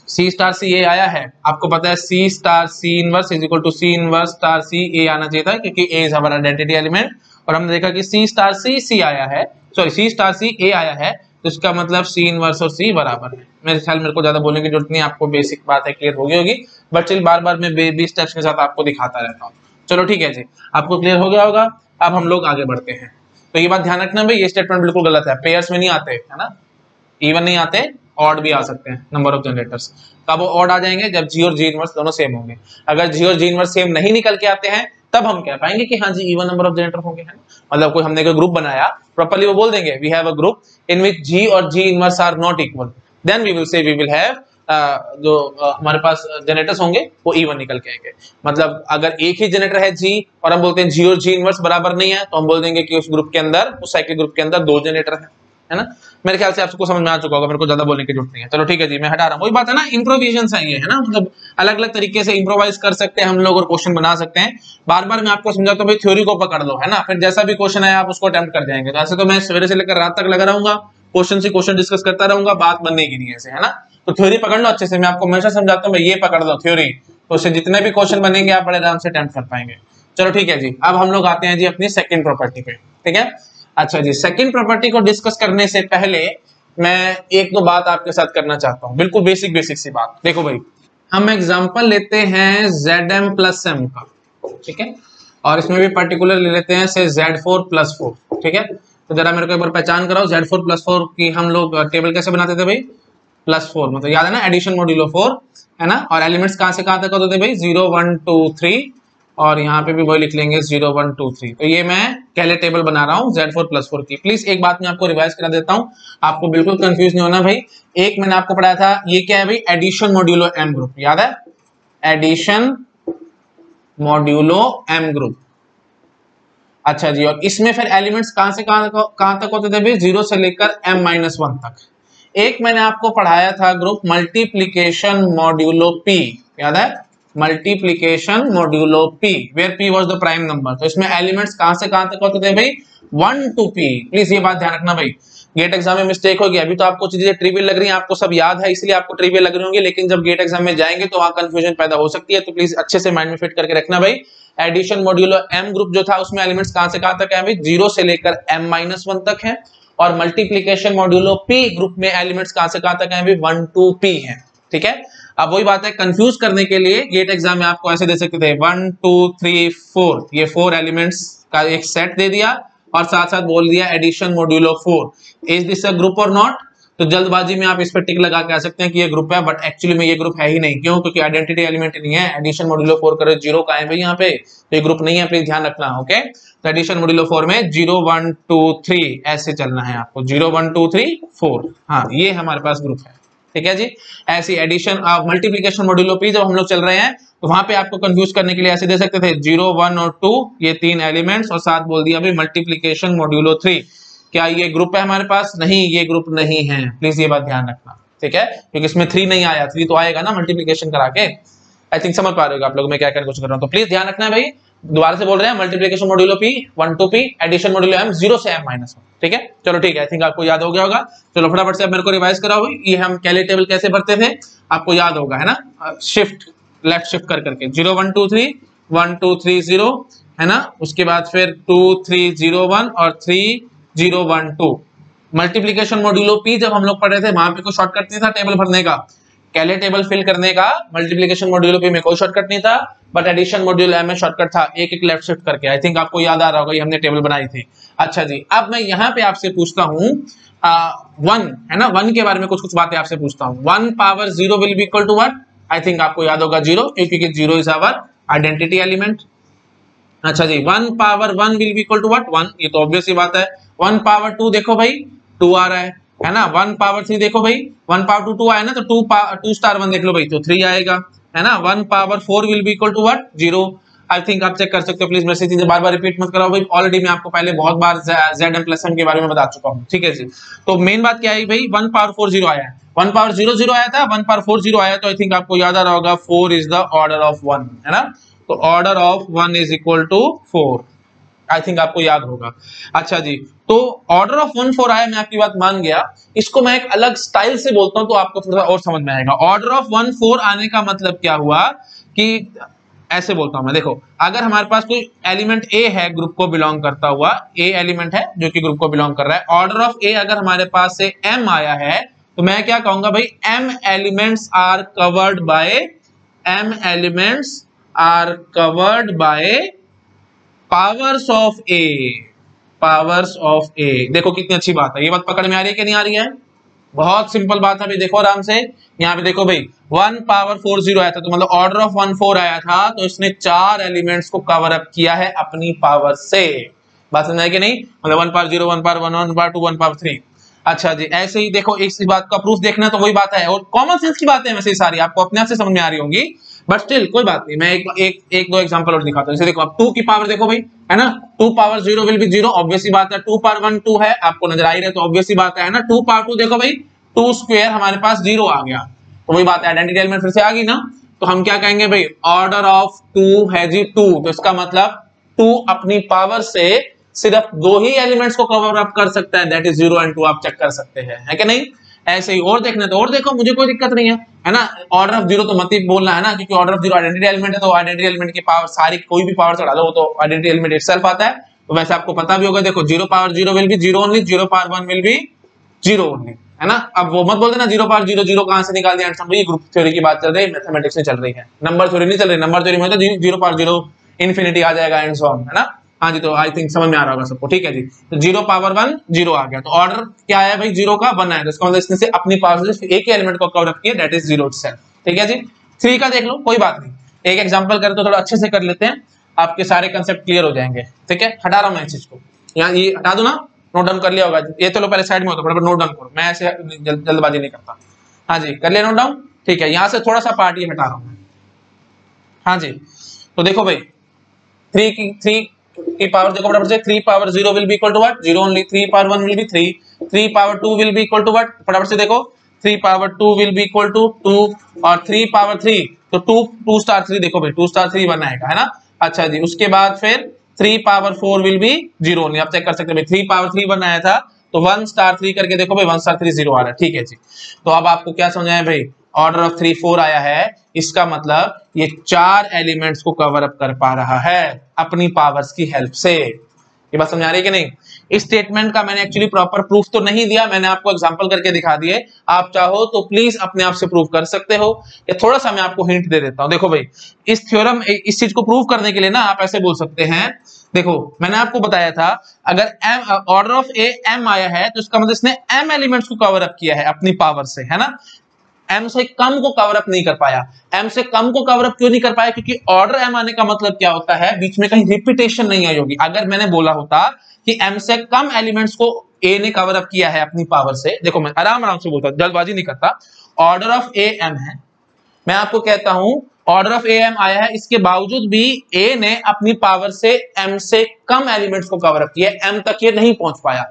C स्टार C A आया है, आपको पता है C star C inverse is equal to C inverse star C A आना चाहिए था, क्योंकि A इज हमारा आइडेंटिटी एलिमेंट, और हमने देखा कि C स्टार C आया है, sorry C star C A आया है, तो इसका मतलब C इनवर्स और C बराबर है। मेरे ख्याल मेरे को ज्यादा बोलने की जरूरत नहीं, आपको बेसिक बात है क्लियर होगी, बट स्टिल बार बार मैं बेबी स्टेप्स के साथ आपको दिखाता रहता हूँ। चलो ठीक है जी, आपको क्लियर हो गया होगा। अब हम लोग आगे बढ़ते हैं, तो ये बात ध्यान रखना भाई, ये स्टेटमेंट बिल्कुल गलत है, पेयर्स में नहीं आते, है ना, इवन नहीं आते, ऑड भी आ सकते हैं नंबर ऑफ जनरेटर्स। कब ऑड आ जाएंगे, जब G और G इनवर्स दोनों सेम होंगे। अगर G और G इनवर्स सेम नहीं निकल के आते हैं, तब हम कह पाएंगे कि हाँ जी इवन नंबर ऑफ जनरेटर होंगे, है मतलब कोई हमने कोई ग्रुप बनाया प्रॉपर्ली, वो बोल देंगे we have a group in which G और G inverse are not equal, then we will say we will have जो हमारे पास जनरेटर्स होंगे वो इवन निकल के आएंगे। मतलब अगर एक ही जनरेटर है G और हम बोलते हैं G और G इनवर्स बराबर नहीं है, तो हम बोल देंगे कि उस ग्रुप के अंदर, उस साइक्लिक ग्रुप के अंदर 2 जनरेटर है ना। मेरे ख्याल से आपको समझ में आ चुका होगा, मेरे को ज्यादा बोलने की जरूरत नहीं है। चलो ठीक है जी, मैं हटा रहा हूँ। वही बात है ना, इम्प्रोविजन है ये, है ना, मतलब अलग अलग तरीके से इम्प्रोवाइज कर सकते हैं हम लोग और क्वेश्चन बना सकते हैं। बार बार मैं आपको समझाता हूँ भाई, थ्योरी को पकड़ लो, है ना, फिर जैसा भी क्वेश्चन है आप उसको अटेम्प्ट कर जाएंगे। तो ऐसे तो मैं सवेरे से लेकर रात तक लगा रहूंगा, क्वेश्चन से क्वेश्चन डिस्कस करता रहूंगा, बात बनने की नहीं है, है ना। तो थ्योरी पकड़ लो अच्छे से, मैं आपको हमेशा समझाता हूँ भाई, ये पकड़ लो थ्योरी, तो उससे जितने भी क्वेश्चन बनेंगे आप बड़े आराम से अटेम्प्ट कर पाएंगे। चलो ठीक है जी, अब हम लोग आते हैं जी अपनी सेकंड प्रॉपर्टी पे, ठीक है। अच्छा जी, सेकंड प्रॉपर्टी को डिस्कस करने से पहले मैं एक दो बात आपके साथ करना चाहता हूं, बिल्कुल बेसिक सी बात। देखो भाई, हम एग्जांपल लेते हैं Zm प्लस M का, ठीक है, और इसमें भी पर्टिकुलर ले लेते हैं से Z4 प्लस 4, ठीक है। तो जरा मेरे को एक बार पहचान कराओ, Z4 प्लस 4 की हम लोग टेबल कैसे बनाते थे भाई, प्लस 4, मतलब याद है ना, एडिशन मॉड्यूलो 4, है ना, और एलिमेंट्स कहां से कहां तक होते थे भाई, 0 1 2 3, और यहाँ पे भी वही लिख लेंगे 0 1 2 3। तो ये मैं पहले टेबल बना रहा हूँ Z4 प्लस 4 की। प्लीज एक बात मैं आपको रिवाइज करा देता हूँ, आपको बिल्कुल कंफ्यूज नहीं होना भाई। एक मैंने आपको पढ़ाया था, ये क्या है भाई, एडिशन मॉड्यूलो M ग्रुप, याद है, एडिशन मॉड्यूलो M ग्रुप। अच्छा जी, और इसमें फिर एलिमेंट्स कहां से कहां तक होते थे भाई, 0 से लेकर M-1 तक। एक मैंने आपको पढ़ाया था ग्रुप मल्टीप्लीकेशन मॉड्यूलो P, याद है, multiplication modulo P, where P was the prime number. तो इसमें एलिमेंट्स कहां से कहां तक होते थे भाई, 1 to P। प्लीज ये बात ध्यान रखना भाई, गेट एग्जाम में मिस्टेक होगी। अभी तो आपको चीजें ट्रिवियल लग रही हैं, आपको सब याद है इसलिए आपको ट्रिवियल लग रही होंगी, लेकिन जब गेट एग्जाम में जाएंगे तो वहां कंफ्यूजन पैदा हो सकती है। तो प्लीज अच्छे से माइंड में फिट करके रखना भाई, एडिशन मॉड्यूलो M ग्रुप जो था उसमें एलिमेंट्स कहां से कहां तक है भाई, 0 से लेकर M-1 तक है, और मल्टीप्लीकेशन मॉड्यूलो P ग्रुप में एलिमेंट्स कहां से कहां तक है भाई, 1 to P है, ठीक है। अब वही बात है, कंफ्यूज करने के लिए गेट एग्जाम में आपको ऐसे दे सकते थे 1 2 3 4, ये 4 एलिमेंट्स का एक सेट दे दिया और साथ साथ बोल दिया addition modulo 4, is this a group और नॉट। तो जल्दबाजी में आप इस पर टिक लगा के आ सकते हैं कि ये ग्रुप है, बट एक्चुअली में ये ग्रुप है ही नहीं। क्यों? क्योंकि आइडेंटिटी एलिमेंट नहीं है। एडिशन मॉड्यूलो 4 करो 0 का है भाई यहाँ पे, तो ये ग्रुप नहीं है, प्लीज ध्यान रखना। ओके, तो एडिशन मॉड्यूलो 4 में 0 1 2 3 ऐसे चलना है आपको, 0 1 2 3 4, हाँ ये हमारे पास ग्रुप है, ठीक है जी। ऐसी एडिशन मल्टीप्लीकेशन मॉड्यूलो P जब हम लोग चल रहे हैं तो वहां पे आपको कंफ्यूज करने के लिए ऐसे दे सकते थे 0 1 और 2, ये 3 एलिमेंट्स, और साथ बोल दिया भाई मल्टीप्लीकेशन मॉड्यूलो 3। क्या ये ग्रुप है हमारे पास? नहीं, ये ग्रुप नहीं है, प्लीज ये बात ध्यान रखना। ठीक है, क्योंकि इसमें 3 नहीं आया, 3 तो आएगा ना मल्टीप्लीकेशन करा के। आई थिंक समझ पा रहे हो आप लोग मैं क्या कहने की कोशिश कर रहा हूं। तो प्लीज ध्यान रखना है भाई, दोबारा से बोल रहे हैं, multiplication modulo p 1 to p, addition modulo m 0 से m-1, ठीक है। चलो ठीक है, आई थिंक आपको याद हो गया होगा। चलो फटाफट से अब मेरे को रिवाइज कराओ भाई, ये हम कैले टेबल कैसे भरते थे आपको याद होगा, है ना, शिफ्ट लेफ्ट शिफ्ट कर करके 0 1 2 3 1 2 3 0, है ना, उसके बाद फिर 2 3 0 1 और 3 0 1 2। मल्टीप्लीकेशन मॉड्यूलो p जब हम लोग पढ़ रहे थे वहां पे कोई शॉर्टकट नहीं था टेबल भरने का, कैले टेबल फिल करने का। मल्टीप्लीकेशन मॉड्यूलो p में कोई शॉर्टकट नहीं था, बट एडिशन मॉड्यूलो m में शॉर्टकट था, एक एक लेफ्ट शिफ्ट करके। आई थिंक आपको याद आ रहा होगा, ये हमने टेबल बनाई थी। अच्छा जी, अब मैं यहाँ पे आपसे पूछता हूँ 1, है ना, 1 के बारे में कुछ कुछ बातें आपसे पूछता हूँ। 1 power 0 will be equal to what? I think आपको याद होगा 0, क्योंकि 0 इज आवर आइडेंटिटी एलिमेंट। अच्छा जी, 1 power 1 will be equal to what? 1, ये तो ऑब्वियस ही बात है। 1 पावर 2 देखो भाई 2 आ रहा है ना। 1 पावर 3 देखो भाई 1 पावर 2 2 आया ना, तो 2 स्टार 1 देख लो भाई तो 3 आएगा, है ना। 1 power 4 will be equal to what? 0। I think आप चेक कर सकते हो, प्लीज मेरे से चीजें बार बार रिपीट मत कराओ भाई, ऑलरेडी मैं आपको पहले बहुत बार ZM प्लस M के बारे में बता चुका हूँ, ठीक है जी। तो मेन बात क्या है भाई, 1 पावर 4 0 आया है, 1 पावर 0 0 आया था, 1 पावर 4 0 आया, तो आई थिंक आपको याद आ रहा होगा 4 इज द ऑर्डर ऑफ 1, है ना। तो order of 1 is equal to 4, I think आपको याद होगा। अच्छा जी, तो ऑर्डर ऑफ 1 4 आया, मैं आपकी बात मान गया। इसको मैं एक अलग स्टाइल से बोलता हूं तो आपको थोड़ा और समझ में आएगा। ऑर्डर ऑफ 1 4 आने का मतलब क्या हुआ कि ऐसे बोलता हूं मैं, देखो अगर हमारे पास कोई एलिमेंट A है, ग्रुप को बिलोंग करता हुआ A एलिमेंट है जो कि ग्रुप को बिलोंग कर रहा है, ऑर्डर ऑफ A अगर हमारे पास से M आया है, तो मैं क्या कहूंगा भाई, M elements are covered by powers of A, powers of A। देखो कितनी अच्छी बात है, ये बात पकड़ में आ रही है कि नहीं आ रही है? बहुत सिंपल बात है भाई, देखो आराम से यहाँ पे देखो भाई 1 पावर 4 0 आया था, तो मतलब ऑर्डर ऑफ 1 4 आया था, तो इसने 4 एलिमेंट्स को कवर अप किया है अपनी पावर से। बात समझ आई कि नहीं? मतलब 1 पावर 0 1 पावर 1 1 पावर 2 1 पावर 3। अच्छा जी, ऐसे ही देखो इस बात का प्रूफ देखना तो वही बात है, और कॉमन सेंस की बातें हैं वैसे सारी, आपको अपने आप से समझ में आ रही होंगी, बट स्टिल कोई बात नहीं, मैं एक दो एग्जांपल और दिखाता हूं। जैसे देखो अब 2 की पावर देखो भाई, है ना, 2 पावर 0 विल बी 0, ऑब्वियस सी बात है। 2 पावर 1 2 है, आपको नजर आ ही रहा है, तो ऑब्वियस सी बात है ना। 2 पावर 2 देखो भाई 2 स्क्वायर हमारे पास 0 आ गया, तो वही बात है, आइडेंटिटी एलिमेंट फिर से आ गई ना। तो हम क्या कहेंगे भाई, ऑर्डर ऑफ 2 है जी 2, तो इसका मतलब 2 अपनी पावर से सिर्फ 2 ही एलिमेंट्स को कवर अप कर सकता है, दैट इज 0 एंड 2। आप चेक कर सकते हैं, है कि नहीं? ऐसे ही और देखना तो और देखो, मुझे कोई दिक्कत नहीं है ना। ऑर्डर ऑफ 0 तो मत ही बोलना, है ना, क्योंकि ऑर्डर ऑफ 0 आइडेंटिटी एलिमेंट है, तो आइडेंटिटी एलिमेंट की पावर सारी कोई भी पावर चढ़ा दो वो तो आइडेंटिटी एलिमेंट इटसेल्फ आता है। तो वैसे आपको पता भी होगा, देखो 0 power 0 will B 0 only, 0 power 1 will B 0 only, है ना। अब वो मत बोल देना 0 पावर 0 0 कहां से निकाल दिया, ये ग्रुप थ्योरी की बात चल रही है, मैथमेटिक्स में चल रही है, नंबर थ्योरी नहीं चल रही। नंबर थ्योरी में तो 0 पावर 0 इन्फिनिटी आ जाएगा एंड सो ऑन, है ना। हाँ जी, तो आई थिंक समझ में आ रहा होगा सबको, ठीक है जी। तो 0 पावर 1 0 आ गया, तो ऑर्डर क्या है भाई, 0 का 1 आया, तो इसका मतलब इसने से अपनी पावर से एक ही एलिमेंट को कवर अप किया, दैट इज 0 इटसेल्फ, ठीक है जी। 3 का देख लो, कोई बात नहीं, एक एग्जांपल करें तो थोड़ा अच्छे से कर लेते हैं, आपके सारे कंसेप्ट क्लियर हो जाएंगे, ठीक है। हटा रहा हूं मैं इस चीज को, यहाँ ये हटा दो ना, नोट डाउन कर लिया होगा ये, चलो पहले साइड में होता, फटाफट नोट डाउन करो, मैं ऐसे जल्दबाजी नहीं करता। हाँ जी, कर लिया नोट डाउन, ठीक है। यहाँ से थोड़ा सा पार्ट ये हटा रहा हूँ। हाँ जी, तो देखो भाई 3 की पावर देखो फटाफट से, 3 power 0 will be equal to what? 0 only. 3 power 1 will be 3, 3 power 2 will be equal to what? फटाफट से देखो, 3 power 2 will be equal to 2, और 3 पावर 3 तो 2 स्टार 3 देखो भाई 2 स्टार 3 बनाएगा, है ना। अच्छा जी, उसके बाद फिर 3 पावर 4 विल बी 0 ओनली, आप चेक कर सकते हैं भाई 3 पावर 3 बनाया था, तो 1 स्टार 3 करके देखो भाई 1 स्टार 3 0 आ रहा है, ठीक है जी। तो अब आपको क्या समझ आया भाई, ऑर्डर ऑफ 3 4 आया है, इसका मतलब ये 4 एलिमेंट्स को कवर अप कर पा रहा है अपनी पावर्स की हेल्प से। ये बात समझ आ रही है कि नहीं? इस स्टेटमेंट का मैंने एक्चुअली प्रॉपर प्रूफ तो नहीं दिया, मैंने आपको एग्जांपल करके दिखा दिए, आप चाहो तो प्लीज अपने आप से प्रूफ कर सकते हो, या थोड़ा सा मैं आपको हिंट दे देता हूं। देखो भाई इस थ्योरम, इस चीज को प्रूव करने के लिए ना आप ऐसे बोल सकते हैं, देखो मैंने आपको बताया था अगर ऑर्डर ऑफ ए m आया है, तो इसका मतलब इसने m एलिमेंट्स को कवर अप किया है अपनी पावर से, है ना। m से कम को कवर अप नहीं कर पाया। m से कम को कवर अप क्यों नहीं कर पाया? क्योंकि ऑर्डर m आने का मतलब क्या होता है, बीच में कहीं रिपीटेशन नहीं आई होगी। अगर मैंने बोला होता कि m से कम एलिमेंट्स को a ने कवर अप किया है अपनी पावर से, देखो मैं आराम आराम से बोलता हूं, जल्दबाजी नहीं करता। ऑर्डर ऑफ a m है, मैं आपको कहता हूं ऑर्डर ऑफ a m आया है, इसके बावजूद भी a ने अपनी पावर से m से कम एलिमेंट्स को कवर अप किया, m तक ये नहीं पहुंच पाया।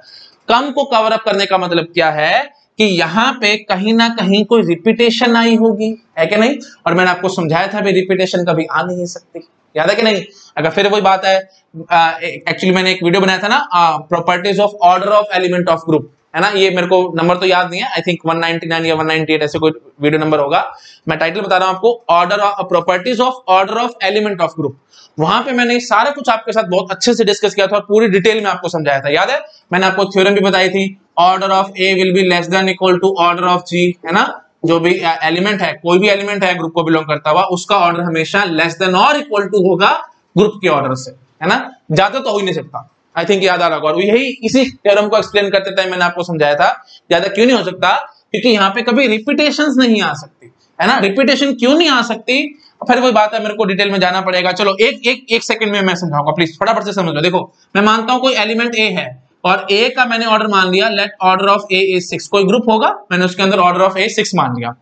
कम को कवर अप करने का मतलब क्या है कि यहाँ पे कहीं ना कहीं कोई रिपीटेशन आई होगी, है कि नहीं? और मैंने आपको समझाया था भाई रिपीटेशन कभी आ नहीं सकती, याद है कि नहीं? अगर फिर वही बात है, एक्चुअली मैंने एक वीडियो बनाया था ना, properties of order of element of group, है ना? ये मेरे को नंबर तो याद नहीं है, आई थिंक 199 या 198 ऐसे कोई वीडियो नंबर होगा। मैं टाइटल बता रहा हूं आपको, order of properties of order of element of group. वहां पे मैंने सारा कुछ आपके साथ बहुत अच्छे से डिस्कस किया था और पूरी डिटेल में आपको समझाया था, याद है? मैंने आपको थ्योरम भी बताई थी, order of A will be less than equal to order of G, है ना? जो भी एलिमेंट है, कोई भी एलिमेंट है ग्रुप को बिलोंग करता हुआ, उसका ऑर्डर हमेशा लेस देन और इक्वल टू होगा ग्रुप के ऑर्डर से, है ना? ज्यादा तो हो ही नहीं सकता। आई थिंक याद आ रहा होगा। और यही इसी थ्योरम को एक्सप्लेन करते टाइम मैंने आपको समझाया था, ज्यादा क्यों नहीं हो सकता, क्योंकि यहाँ पे कभी रिपीटेशंस नहीं आ सकती, है ना? रिपीटेशन क्यों नहीं आ सकती, फिर वही बात है, मेरे को डिटेल में जाना पड़ेगा। चलो एक सेकंड में मैं समझाऊंगा, प्लीज फटाफट से समझ लो। देखो, मैं मानता हूं कोई एलिमेंट ए है और ए का मैंने ऑर्डर मान लिया, let order of A is 6। कोई ग्रुप होगा, मैंने उसके अंदर ऑर्डर ऑफ ए 6 मान लिया,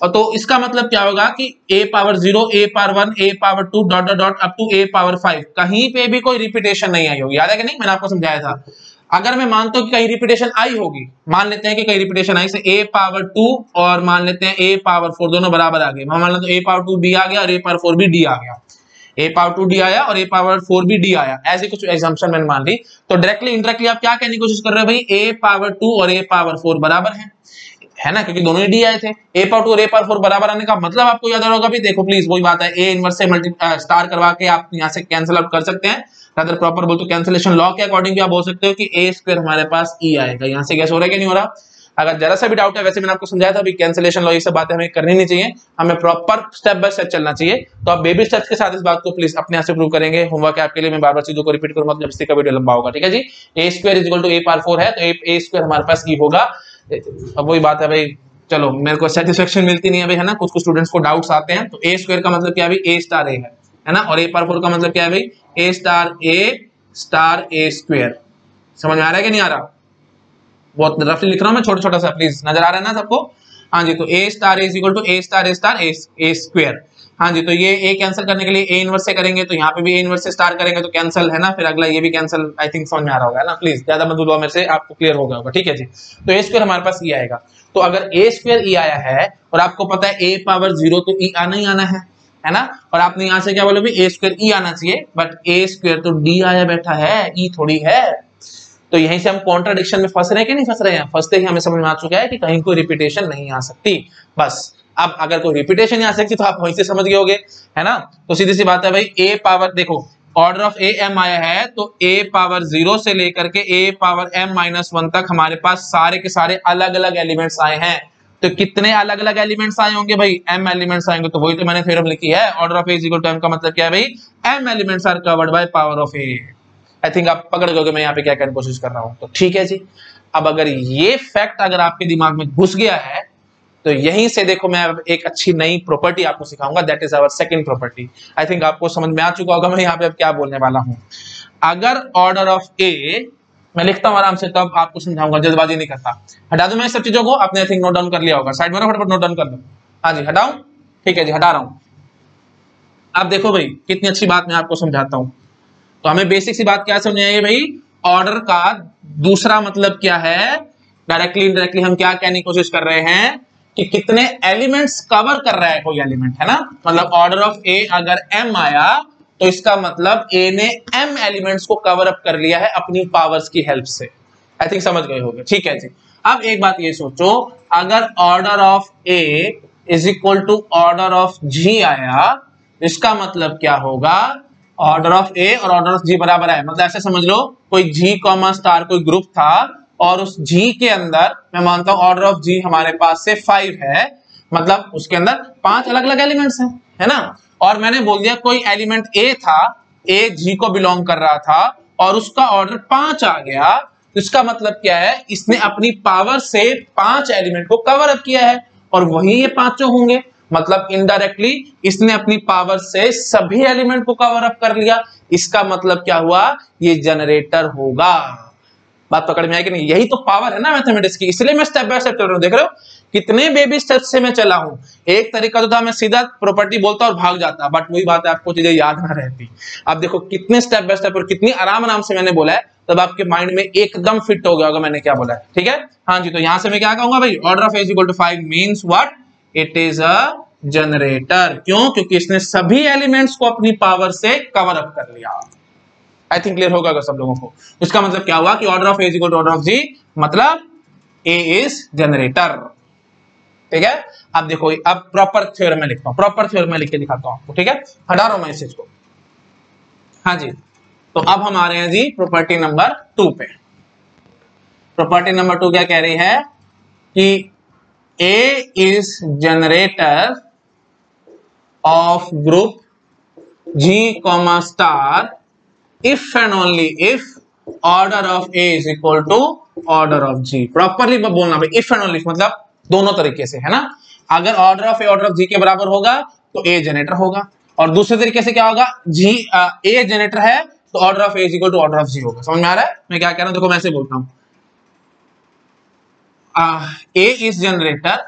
और तो इसका मतलब क्या होगा कि a power 0, a power 1, a power 2 dot dot dot up to a power 5, कहीं पे भी कोई रिपीटेशन नहीं आई होगी, याद है कि नहीं? मैंने आपको समझाया था। अगर मैं मानता हूं कि कहीं रिपीटेशन आई होगी, मान लेते हैं कि कहीं रिपीटेशन आई, से a पावर 2 और मान लेते हैं a पावर 4 दोनों बराबर आ गए, मान लेते हैं a पावर 2 b आ गया और a पावर 4 भी d आ गया, a पावर 2 d आया और a पावर 4 भी d आया, ऐसे कुछ एग्जाम्पशन मैंने मान ली। तो डायरेक्टली इनडायरेक्टली आप क्या कहने की कोशिश कर रहे हो भाई, a पावर 2 और a पावर 4 बराबर है ना? क्योंकि दोनों ही डी आए थे। a पावर 2 और a पावर 4 बराबर आने का मतलब आपको याद होगा भी, देखो प्लीज वही बात है, a इनवर्स से स्टार करवा के आप यहां से कैंसिल आउट कर सकते हैं, अगर प्रॉपर बोल तो कैंसिलेशन लॉ के अकॉर्डिंग भी आप बोल सकते हो कि a स्क्वायर हमारे पास e आएगा। यहां से कैसे हो रहा है कि नहीं हो रहा? अगर जरा सा भी डाउट है, वैसे मैंने आपको समझाया था भी कैंसिलेशन लॉ, ये सब बातें हमें करनी नहीं चाहिए, हमें प्रॉपर स्टेप बाय स्टेप चलना चाहिए। तो आप बेबी स्टेप्स के साथ इस बात को प्लीज अपने आप से प्रूव करेंगे। होमवर्क है आपके लिए, मैं बार-बार चीजों को रिपीट करूंगा तो जब इसका वीडियो लंबा होगा, ठीक है जी? a square is equal to a power 4 है, तो a स्क्वायर हमारे पास e होगा। अब वही बात है भाई, चलो मेरे को सेटिस्फेक्शन मिलती नहीं है भाई, है ना? कुछ कुछ स्टूडेंट्स को डाउट्स आते हैं। तो a स्क्वायर का मतलब क्या है भाई, a स्टार a है ना? और a पावर 4 का मतलब क्या है भाई, a स्टार a स्क्वायर। समझ में आ रहा है कि नहीं आ रहा? बहुत रफली लिख रहा हूं मैं, छोटा छोटा सा, प्लीज नजर आ रहा है ना सबको? हाँ जी, तो a star is equal to a square. हाँ जी, तो ये a कैंसिल करने के लिए a इनवर्स से करेंगे, तो यहाँ पे भी a इनवर्स से स्टार करेंगे तो कैंसिल, है ना? फिर अगला ये भी कैंसिल। आई थिंक समझ में आ रहा होगा ना? प्लीज ज्यादा मत बोलो, मेरे से आपको क्लियर हो गया होगा, ठीक है जी? तो a स्क्वायर हमारे पास e आएगा। तो अगर a स्क्वायर e आया है और आपको पता है a पावर 0 तो e आना ही आना है ना? और आपने यहाँ से क्या बोले भी, a स्क्वायर e आना चाहिए, बट a स्क्वायर तो d आया बैठा है, e थोड़ी है। तो यहीं से हम कॉन्ट्राडिक्शन में फंस रहे हैं कि नहीं फंस रहे हैं? फंसते ही हमें समझ में आ चुका है कि कहीं कोई रिपीटेशन नहीं आ सकती। बस अब अगर कोई रिपीटेशन नहीं आ सकती तो आप वहीं से समझ गए होगे, है ना? तो सीधी सी बात है भाई, a पावर, देखो ऑर्डर ऑफ a m आया है, तो a पावर 0 से लेकर के a पावर m माइनस 1 तक हमारे पास सारे के सारे अलग अलग एलिमेंट्स आए हैं। तो कितने अलग अलग एलिमेंट्स आए होंगे भाई? m एलिमेंट्स आएंगे। तो वही तो मैंने थ्योरम लिखी है, order of a is equal to m का मतलब क्या है भाई, m elements are covered by power of a। I think आप पकड़ गए मैं यहाँ पे क्या करने की कोशिश कर रहा हूँ। तो ठीक है जी, अब अगर ये फैक्ट अगर आपके दिमाग में घुस गया है, तो यहीं से देखो मैं एक अच्छी नई प्रॉपर्टी आपको सिखाऊंगा, that is our second property. I think आपको समझ में आ चुका होगा मैं यहाँ पे अब क्या बोलने वाला हूँ। अगर ऑर्डर ऑफ ए, मैं लिखता हूँ आराम से तब आपको समझाऊंगा, जल्दबाजी नहीं करता। हटा दूं मैं सब चीजों को? आपने आई थिंक नोट डाउन कर लिया होगा, साइड में फटाफट नोट डाउन कर लो। हाँ जी, हटाऊं? ठीक है जी, हटा रहा हूं। अब देखो भाई, कितनी अच्छी बात मैं आपको समझाता हूं। तो हमें बेसिक सी बात क्या समझ आई भाई, ऑर्डर का दूसरा मतलब क्या है, डायरेक्टली इनडायरेक्टली हम क्या कहने की कोशिश कर रहे हैं कि कितने एलिमेंट्स कवर कर रहा है कोई एलिमेंट, है ना? मतलब ऑर्डर ऑफ ए अगर m आया तो इसका मतलब a ने m एलिमेंट्स को कवर अप कर लिया है अपनी पावर्स की हेल्प से। आई थिंक समझ गए होंगे, ठीक है जी? अब एक बात ये सोचो, अगर order of a is equal to order of g आया, इसका मतलब क्या होगा, ऑर्डर ऑफ a और ऑर्डर ऑफ g बराबर है। मतलब ऐसे समझ लो, कोई g कॉमा स्टार कोई ग्रुप था और उस g के अंदर मैं मानता हूं ऑर्डर ऑफ g हमारे पास से 5 है, मतलब उसके अंदर 5 अलग अलग एलिमेंट्स हैं, है ना? और मैंने बोल दिया कोई एलिमेंट a था, a g को बिलोंग कर रहा था और उसका ऑर्डर 5 आ गया, तो इसका मतलब क्या है, इसने अपनी पावर से 5 एलिमेंट को कवर अप किया है और वही ये पांचों होंगे। मतलब इनडायरेक्टली इसने अपनी पावर से सभी एलिमेंट को कवर अप कर लिया। इसका मतलब क्या हुआ, ये जनरेटर होगा। बात पकड़ में आई कि नहीं? यही तो पावर है ना मैथमेटिक्स की, इसलिए मैं स्टेप बाय स्टेप चल रहा हूं। देख रहे हो कितने बेबी स्टेप से मैं चला हूं। एक तरीका तो था मैं सीधा प्रॉपर्टी बोलता और भाग जाता, बट वही बात है आपको चीजें याद ना रहती। अब देखो कितने स्टेप बाय स्टेप और कितनी आराम आराम से मैंने बोला है, तब आपके माइंड में एकदम फिट हो गया होगा मैंने क्या बोला है, ठीक है। हाँ जी, तो यहां से मैं क्या कहूंगा भाई, order of A is equal to 5 means what, it is a generator. क्यों? क्योंकि इसने सभी एलिमेंट्स को अपनी पावर से कवर अप कर लिया। आई थिंक क्लियर होगा सब लोगों को। इसका मतलब क्या हुआ कि order of A is equal to order of G, मतलब ए इज जनरेटर, ठीक है। अब देखो, अब प्रॉपर थ्योरम में लिखता हूं, प्रॉपर थ्योरम में लिख के दिखाता हूं आपको, ठीक है। हटा रहा हूं मैं इस चीज को। हाँ जी, तो अब हम आ रहे हैं जी प्रॉपर्टी नंबर 2 पे। प्रॉपर्टी नंबर 2 क्या कह रही है कि A is generator of group G comma star if and only if order of A is equal to order of G. Properly बोलना भाई, इफ एंड ओनली मतलब दोनों तरीके से, है ना। अगर order of A order of G के बराबर होगा तो ए जनरेटर होगा, और दूसरे तरीके से क्या होगा, जी ए जनरेटर है तो order of A is equal to order of G होगा। समझ में आ रहा है मैं क्या कह रहा हूं? देखो मैं ऐसे बोलता हूं, A is generator,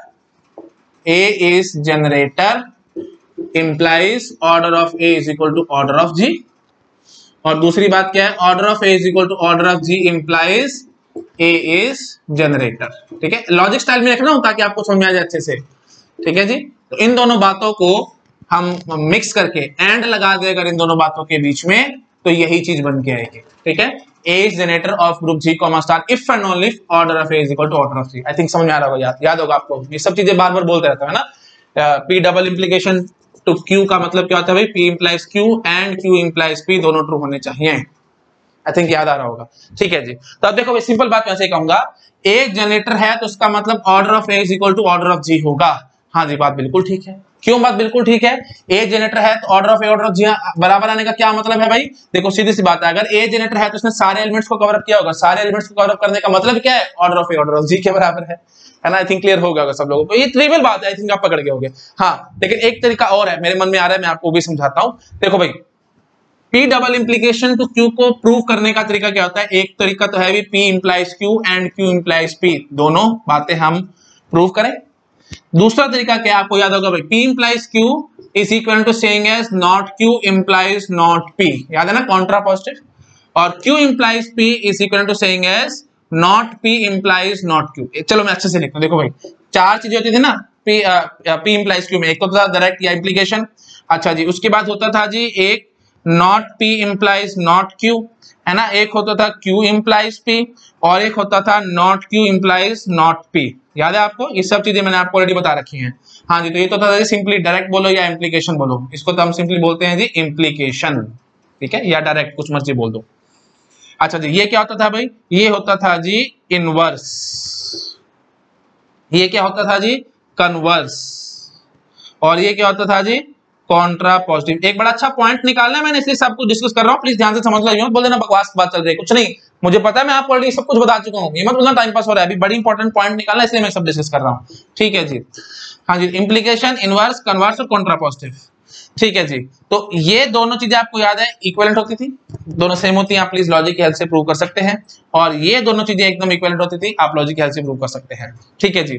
A is generator implies order of A is equal to order of G, और दूसरी बात क्या है, order of A is equal to order of G implies A is generator, ठीक है। लॉजिक स्टाइल में रखना हो ताकि आपको समझ में आ जाए अच्छे से, ठीक है जी। तो इन दोनों बातों को हम मिक्स करके एंड लगा दे अगर इन दोनों बातों के बीच में, तो यही चीज बन के आएगी, ठीक है। A is generator of group G comma star if and only if order of A is equal to order of G. I think समझ में आ रहा होगा, याद होगा आपको, ये सब चीजें बार बार बोलते रहता है ना। P double implication to Q का मतलब क्या होता है भाई, P implies Q and Q implies P, दोनों ट्रू होने चाहिए। आई थिंक याद आ रहा होगा, ठीक है जी। तो अब देखो सिंपल बात वैसे ही कहूंगा, ए जनरेटर है तो उसका मतलब order of A is equal to order of G होगा। हाँ जी, बात बिल्कुल ठीक है। क्यों बात बिल्कुल ठीक है? ए जनरेटर है तो order of A order of G बराबर आने का क्या मतलब है भाई? देखो सीधी सी बात है, अगर ए जनरेटर है तो उसने सारे एलिमेंट्स को कवर अप किया होगा, सारे एलिमेंट्स को कवर अप करने का मतलब क्या है, order of A order of G के बराबर है ना। आई थिंक क्लियर हो गया सब लोगों को, ये ट्रिवियल बात है, आई थिंक आप पकड़ गए होंगे। हाँ, लेकिन एक तरीका और है मेरे मन में आ रहा है, मैं आपको भी समझाता हूं। देखो भाई, P double implication to Q को प्रूव करने का तरीका क्या होता है? एक तरीका तो है भी P implies Q and Q implies P, दोनों बातें हम प्रूव करें। दूसरा तरीका क्या आपको याद होगा भाई, P implies Q is equal to saying as not Q implies not P, याद है ना, कॉन्ट्रा पॉजिटिव। और Q implies P is equal to saying as not P implies not Q. चलो मैं अच्छे से लिखता हूं, देखो भाई चार चीजें होती थी ना पी इंप्लाइज क्यू में, एक तो था डायरेक्ट या इंप्लीकेशन, अच्छा जी, उसके बाद होता था जी एक not P implies not Q, है ना, एक होता था क्यू इंप्लाइज पी, और एक होता था not Q implies not P. याद है आपको? ये सब चीजें मैंने आपको ऑलरेडी बता रखी हैं। हाँ जी, तो ये तो था सिंपली डायरेक्ट बोलो या इम्प्लीकेशन बोलो, इसको तो हम सिंपली बोलते हैं जी इम्प्लीकेशन, ठीक है, या डायरेक्ट कुछ मर्जी बोल दो। अच्छा जी, ये क्या होता था भाई? ये होता था जी इनवर्स, ये क्या होता था जी कन्वर्स, और ये क्या होता था जी कॉन्ट्रा पॉजिटिव। एक बड़ा अच्छा पॉइंट निकालना है मैंने, इसलिए सब कुछ डिस्कस कर रहा हूं, प्लीज ध्यान से समझ लो, बोल देना बकवास बात चल रही है, कुछ नहीं, मुझे पता है मैं आपको ऑलरेडी सब कुछ बता चुका हूं, ये मत बोलना टाइम पास हो रहा है, अभी बड़ी इंपॉर्टेंट पॉइंट निकालना, इसलिए मैं सब डिस्कस कर रहा हूं, ठीक है जी। हाँ जी, इंप्लीकेशन, इनवर्स, कन्वर्स और कॉन्ट्रा पॉजिटिव, ठीक है जी। तो ये दोनों चीजें आपको याद है इक्विवेलेंट होती थी, दोनों सेम होती हैं, आप प्लीज लॉजिक की हेल्प से प्रूव कर सकते हैं, और ये दोनों चीजें एकदम इक्विवेलेंट होती थी, आप लॉजिक की हेल्प से प्रूव कर सकते हैं, ठीक है जी।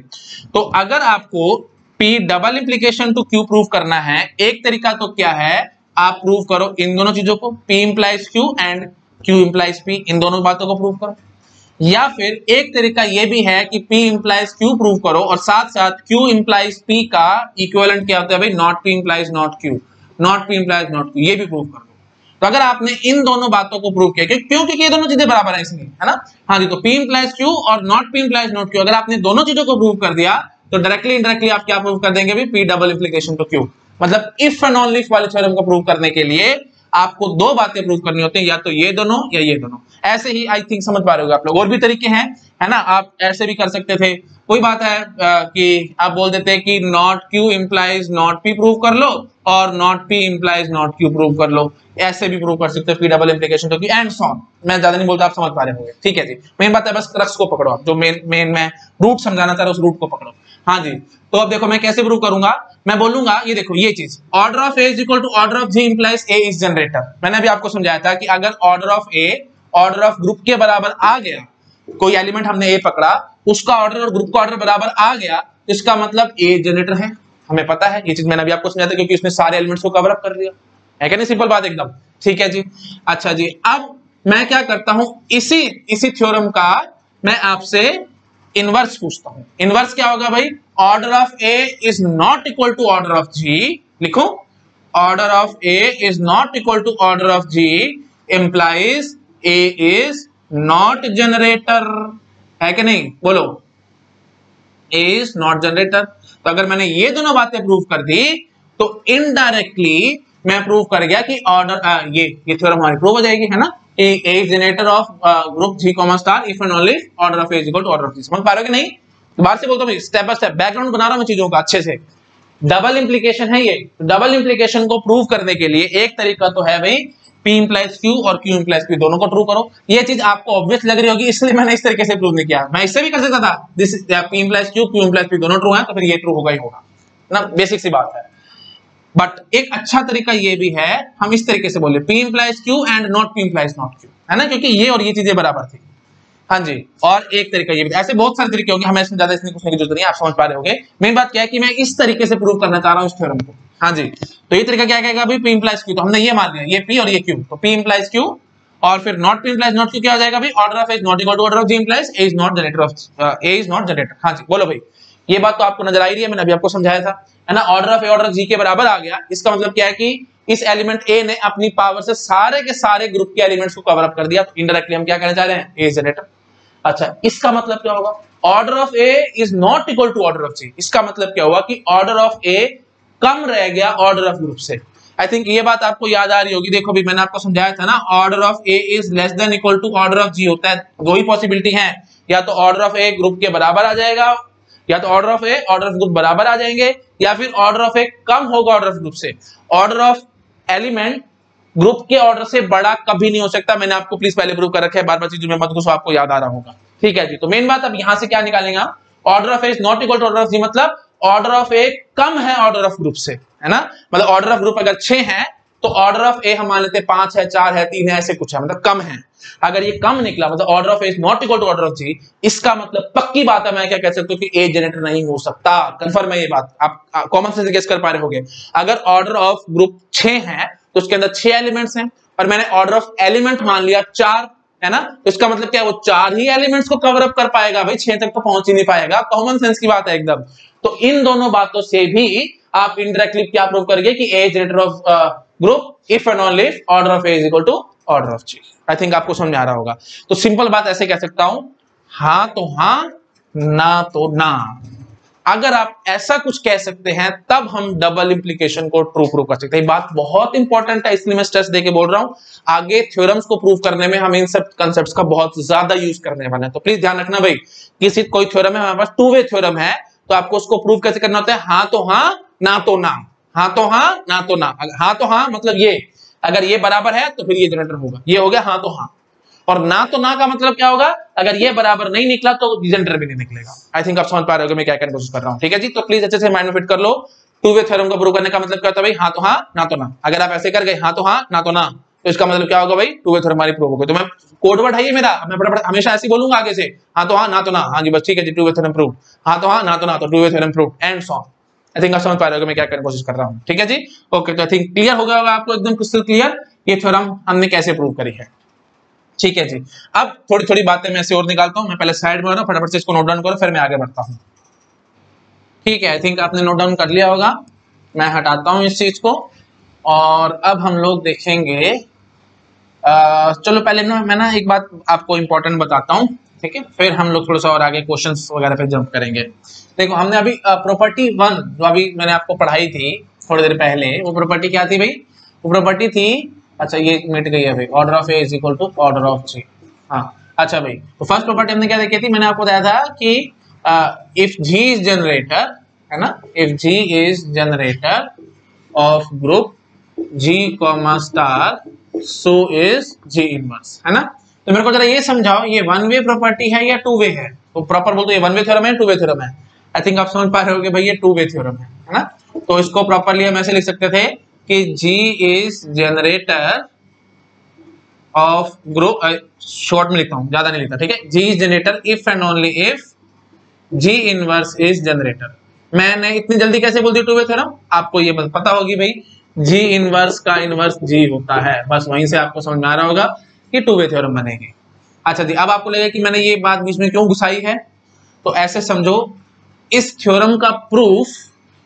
तो अगर आपको P double implication to Q prove करना है, एक तरीका तो क्या है, आप प्रूव करो इन दोनों चीजों को, P implies Q and Q implies P, इन दोनों बातों को प्रूव करो। या फिर एक तरीका ये भी है कि P इंप्लाइज Q प्रूव करो और साथ साथ Q इंप्लाइज P का इक्विवेलेंट क्या होता है भाई, not P implies not Q, not P implies not Q, ये भी प्रूव कर दो। तो अगर आपने इन दोनों बातों को प्रूव किया, क्योंकि ये दोनों चीजें बराबर है इसलिए, है ना। हाँ जी, तो P इंप्लाइज Q और not P implies not Q, अगर आपने दोनों चीजों को प्रूव कर दिया तो डायरेक्टली इनडायरेक्टली आप क्या प्रूव कर देंगे भी, P double implication to Q। मतलब इफ एंड ओनली इफ वाले थ्योरम को प्रूव करने के लिए आपको दो बातें प्रूव करनी होती है, या तो ये दोनों या ये दोनों। ऐसे ही आई थिंक समझ पा रहे हो आप लोग, और भी तरीके हैं, है ना, आप ऐसे भी कर सकते थे। कोई बात है कि आप बोल देते कि not Q implies not P prove कर लो और not P implies not Q prove कर लो, ऐसे भी प्रूव कर सकते हो, पी डबल इंप्लीकेशन तो एंड सो ऑन। मैं ज्यादा नहीं बोलता, आप समझ पा रहे होंगे, ठीक है जी। मेन बात है बस क्रक्स को पकड़ो आप, जो मेन मैं रूट समझाना चाह रहा हूं उस रूट को पकड़ो। हाँ जी, तो अब देखो मैं कैसे प्रूव करूंगा, मैं बोलूंगा ये देखो ये चीज, order of A is equal to order of G implies A is generator. मैंने अभी आपको समझाया था कि अगर order of A order of group के बराबर आ गया, कोई एलिमेंट हमने ए पकड़ा, उसका ऑर्डर और ग्रुप का ऑर्डर बराबर आ गया, इसका मतलब ए जनरेटर है, हमें पता है ये चीज, मैंने अभी आपको समझाया था, क्योंकि उसने सारे एलिमेंट्स को कवर अप कर लिया है, क्या नहीं, सिंपल बात एकदम, ठीक है जी। अच्छा जी, अब मैं क्या करता हूं, इसी थ्योरम का मैं आपसे इनवर्स पूछता हूं। इनवर्स क्या होगा भाई, order of A is not equal to order of G. लिखो, order of A is not equal to order of G implies A is not generator, है कि नहीं, बोलो, ए इज नॉट जनरेटर। तो अगर मैंने ये दोनों बातें प्रूव कर दी तो इनडायरेक्टली मैं प्रूव कर गया कि ऑर्डर ये थ्योरम हमारी प्रूव हो जाएगी, है ना, A is generator of group G comma star if and only order of A is equal to order of G. समझ पा रहे हो कि नहीं? दोबारा से बोलता हूं, स्टेप बाय स्टेप बैकग्राउंड बना रहा हूं मैं चीजों का अच्छे से। डबल इंप्लीकेशन है ये। डबल इंप्लीकेशन को प्रूव करने के लिए एक तरीका तो है भाई, P इंप्लाइज Q और Q इंप्लाइज P दोनों को ट्रू करो। ये चीज आपको ऑब्वियस लग रही होगी, इसलिए मैंने इस तरीके से प्रूव नहीं किया। मैं इससे भी कर सकता था, this P implies Q, Q implies P दोनों ट्रू हैं तो फिर ये ट्रू होगा ही होगा ना, बेसिक सी बात है। बट एक अच्छा तरीका ये भी है, हम इस तरीके से बोले P implies Q and not P implies not Q, है ना, क्योंकि ये और ये चीजें बराबर थी। हाँ जी, और एक तरीका ये भी, ऐसे बहुत सारे तरीके होंगे, हमें इसमें ज्यादा इसमें कुछ नहीं की जरूरत नहीं, आप समझ पा रहे होंगे। मेन बात क्या है कि मैं इस तरीके से प्रूव करना चाह रहा हूं इस थ्योरम को। हाँ जी, तो ये तरीका क्या कहेगा भाई, P इंप्लाइज Q, तो हमने ये मान लिया, ये P और ये Q, तो P इंप्लाइज Q और फिर not P implies not Q क्या हो जाएगा भाई, order of A is not equal to order of G implies A is not generator of A is not generator. हाँ जी, बोलो भाई, ये बात तो आपको नजर आ रही है, मैंने अभी आपको समझाया था, है ना, order of A order of G के बराबर आ गया। इसका मतलब क्या है कि इस एलिमेंट ए ने अपनी पावर से सारे के सारे ग्रुप के एलिमेंट्स को कवर अप कर दिया, तो इनडायरेक्टली हम क्या कहना चाह रहे हैं, ए इज जनरेटर। अच्छा, इसका मतलब क्या होगा, order of A is not equal to order of G. इसका मतलब क्या हुआ कि ऑर्डर ऑफ ए कम रह गया ऑर्डर ऑफ ग्रुप से। आई थिंक ये बात आपको याद आ रही होगी। देखो भी मैंने आपको समझाया था ना, order of A is less than equal to order of G होता है। दो ही पॉसिबिलिटी है, या तो ऑर्डर ऑफ ए ग्रुप के बराबर आ जाएगा, या तो order of A order of group बराबर आ जाएंगे, या फिर ऑर्डर ऑफ ए कम होगा ऑर्डर ऑफ ग्रुप से। ऑर्डर ऑफ एलिमेंट ग्रुप के ऑर्डर से बड़ा कभी नहीं हो सकता। मैंने आपको प्लीज पहले प्रूव कर रखा है, बार बार चीजों में मत घुसो, आपको याद आ रहा होगा। ठीक है जी, तो मेन बात अब यहां से क्या निकालेंगे आप, order of A is not equal to order of G, मतलब ऑर्डर ऑफ ए कम है ऑर्डर ऑफ ग्रुप से, है ना, मतलब ऑर्डर ऑफ ग्रुप अगर 6 है तो ऑर्डर ऑफ ए हम मान लेते हैं 5 है, 4 है, 3 है, ऐसे कुछ है, मतलब कम है। अगर ये कम निकला मतलब order of A is not equal to order of G, इसका मतलब पक्की बात है, मैं क्या कह सकता हूं कि ए जनरेटर नहीं हो सकता। कंफर्म है ये बात, आप कॉमन सेंस से गेस कर पा रहे होंगे। अगर ऑर्डर ऑफ ग्रुप 6 है तो उसके अंदर 6 एलिमेंट्स हैं, और मैंने ऑर्डर ऑफ एलिमेंट मान लिया 4, है ना, तो इसका मतलब क्या है, वो 4 ही एलिमेंट्स को कवर अप कर पाएगा भाई, 6 तक तो पहुंच ही नहीं पाएगा। कॉमन सेंस की बात है एकदम। तो इन दोनों बातों से भी आप इनडायरेक्टली क्या प्रूव करेंगे कि A generator of group if and only if order of A is equal to order of G. I think आपको समझ आ रहा होगा। तो सिंपल बात ऐसे कह सकता हूं, हां तो हां, ना तो ना। अगर आप ऐसा कुछ कह सकते हैं तब हम डबल इंप्लीकेशन को ट्रू प्रूव कर सकते हैं। बात बहुत इंपॉर्टेंट है, इसलिए मैं स्ट्रेस देके बोल रहा हूं। आगे थ्योरम्स को प्रूव करने में हम इन सब कंसेप्ट्स का बहुत ज्यादा यूज करने वाले हैं, तो प्लीज ध्यान रखना भाई। किसी कोई थ्योरम है हमारे पास, टू वे थ्योरम है, तो आपको उसको प्रूव कैसे करना होता है, हां तो हां, ना तो ना, हां तो हां, ना तो ना। हां तो हां मतलब ये, अगर ये बराबर है तो फिर ये जनरेटर होगा, ये हो गया हां तो हां। और ना तो ना का मतलब क्या होगा, अगर ये बराबर नहीं निकला तो जनरेटर भी नहीं निकलेगा। आई थिंक आप समझ पा रहे हो मैं क्या कहने की कोशिश कर रहा हूं। ठीक है जी, तो प्लीज अच्छे से माइंड में फिट कर लो। टू वे थ्योरम को प्रूव करने का मतलब क्या होता है भाई, हां तो हां, ना तो ना। अगर आप ऐसे कर गए हां तो हां, ना तो ना, तो इसका मतलब क्या होगा भाई, टू वे थ्योरम हमारी प्रूव हो गई। तो मैं कोड वर्ड है ये मेरा, मैं बड़ा हमेशा ऐसे बोलूंगा आगे से, हां तो हां, ना तो ना। हाँ जी बस ठीक है जी, टू वे थ्योरम प्रूव, हां तो हां, ना तो ना, तो two way theorem prove and so on. I think आप समझ पा रहे हो मैं क्या करने की कोशिश कर रहा हूं। ठीक है जी, ओके, तो आई थिंक क्लियर हो गया होगा आपको, एकदम क्रिस्टल क्लियर ये थ्योरम हमने कैसे प्रूव करी है। ठीक है जी, अब थोड़ी थोड़ी बातें मैं ऐसे और निकालता हूं। मैं पहले साइड में हो रहा हूं, फटाफट से इसको नोट डाउन करो, फिर मैं आगे बढ़ता हूं। ठीक है, आई थिंक आपने नोट डाउन कर लिया होगा। मैं हटाता हूं इस चीज को, और अब हम लोग देखेंगे। चलो पहले ना मैं ना एक बात आपको इंपॉर्टेंट बताता हूं, ठीक है, फिर हम लोग थोड़ा सा और आगे क्वेश्चंस वगैरह पे जंप करेंगे। देखो हमने अभी प्रॉपर्टी 1 जो अभी मैंने आपको पढ़ाई थी थोड़ी देर पहले, वो प्रॉपर्टी क्या थी भाई, वो प्रॉपर्टी थी, अच्छा ये मिट गई है भाई, order of A is equal to order of G. हाँ अच्छा भाई, तो फर्स्ट प्रॉपर्टी हमने क्या देखी थी, मैंने आपको बताया था कि इफ जी इज जनरेटर, है ना, if G is generator of group G comma star so is G inverse, है ना। तो मेरे को जरा ये समझाओ, ये वन वे प्रॉपर्टी है या टू वे है? तो प्रॉपर बोल दो, ये वन वे थ्योरम है, टू वे थ्योरम है? आई थिंक आप समझ पा रहे हो भाई ये टू वे थ्योरम है ना। तो इसको प्रॉपरली हम ऐसे लिख सकते थे कि G is generator of group, short में लिखता हूं, ज्यादा नहीं लिखता, ठीक है, G is generator if and only if G inverse is generator. मैंने इतनी जल्दी कैसे बोल दी टू वे थ्योरम, आपको ये पता होगी भाई, जी इनवर्स का इनवर्स जी होता है, बस वहीं से आपको समझ में आ रहा होगा ये टू वे थ्योरम बनेगी। अच्छा जी, अब आपको लगेगा कि मैंने ये बात बीच में क्यों घुसाई है, तो ऐसे समझो इस थ्योरम का प्रूफ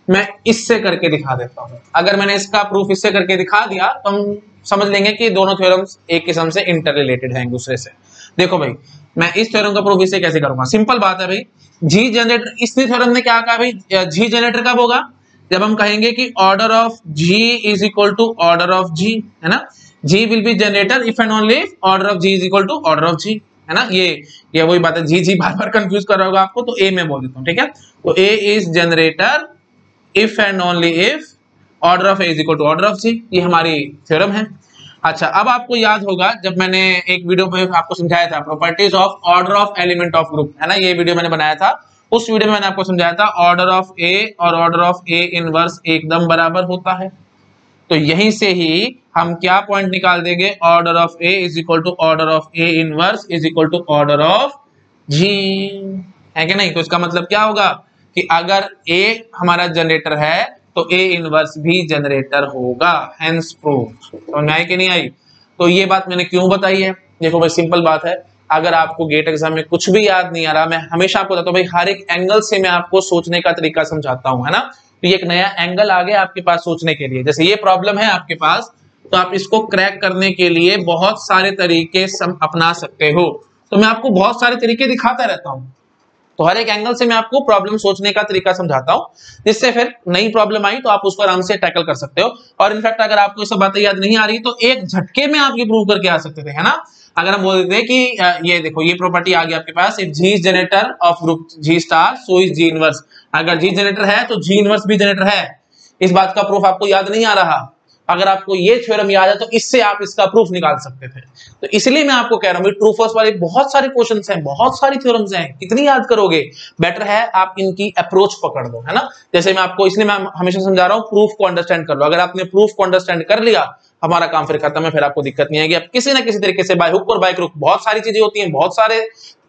मैं इससे करके दिखा देता हूं। अगर मैंने इसका प्रूफ इससे करके दिखा दिया तो हम समझ लेंगे कि दोनों थ्योरम्स एक किस्म से इंटर रिलेटेड हैं एक दूसरे से। देखो भाई, मैं इस थ्योरम का प्रूफ इससे कैसे करूंगा, सिंपल बात है भाई। जी जनरेटर, इस थ्योरम ने क्या कहा भाई, जी जनरेटर कब होगा, जब हम कहेंगे कि order of G is equal to order of G, है ना। G will be generator if and only if order of G is equal to order of G, है ना। ये वही बात है, जी जी बार बार कंफ्यूज कर रहा होगा आपको, तो ए में बोल देता हूं, ठीक है। तो A is generator if and only if order of A is equal to order of G, ये हमारी थ्योरम है। अच्छा, अब आपको याद होगा जब मैंने एक वीडियो में आपको समझाया था properties of order of element of group, है ना, ये वीडियो मैंने बनाया था। उस वीडियो में मैंने आपको समझाया था ऑर्डर ऑफ ए और ऑर्डर ऑफ ए इनवर्स एकदम बराबर होता है। तो यहीं से ही हम क्या पॉइंट निकाल देंगे, order of A is equal to order of A inverse is equal to order of G, है कि नहीं। तो इसका मतलब क्या होगा कि अगर ए हमारा जनरेटर है तो ए इनवर्स भी जनरेटर होगा, हेंस प्रूफ। समझ में आई कि नहीं आई। तो ये बात मैंने क्यों बताई है, देखो भाई सिंपल बात है, अगर आपको गेट एग्जाम में कुछ भी याद नहीं आ रहा, मैं हमेशा आपको बताता हूँ भाई, हर एक एंगल से मैं आपको सोचने का तरीका समझाता हूँ, है ना। तो ये एक नया एंगल आ गया आपके पास सोचने के लिए। जैसे ये प्रॉब्लम है आपके पास, तो आप इसको क्रैक करने के लिए बहुत सारे तरीके अपना सकते हो। तो मैं आपको बहुत सारे तरीके दिखाता रहता हूँ, तो हर एक एंगल से मैं आपको प्रॉब्लम सोचने का तरीका समझाता हूं, जिससे फिर नई प्रॉब्लम आई तो आप उसको आराम से टैकल कर सकते हो। और इनफैक्ट अगर आपको ये सब बातें याद नहीं आ रही तो एक झटके में आप ये प्रूव करके आ सकते थे, है ना। अगर हम बोल देते कि ये देखो, ये प्रॉपर्टी आ गई आपके पास, if G is generator of group G star so is G inverse. अगर जी जनरेटर है तो जी इनवर्स भी जनरेटर है। इस बात का प्रूफ आपको याद नहीं आ रहा, अगर आपको ये थ्योरम याद है तो इससे आप इसका प्रूफ निकाल सकते थे। तो इसलिए मैं आपको कह रहा हूं ट्रू फॉल्स वाले बहुत सारे क्वेश्चंस हैं, बहुत सारी थ्योरम्स हैं, कितनी याद करोगे। बेटर है आप इनकी अप्रोच पकड़ लो, है ना। जैसे मैं आपको, इसलिए मैं हमेशा समझा रहा हूं प्रूफ को अंडरस्टैंड कर लो। अगर आपने प्रूफ को अंडरस्टैंड कर लिया, हमारा काम फिर खत्म है, फिर आपको दिक्कत नहीं आएगी। आप किसी ना किसी तरीके से बाय हुक और बाय क्रुक, बहुत सारी चीजें होती हैं, बहुत सारे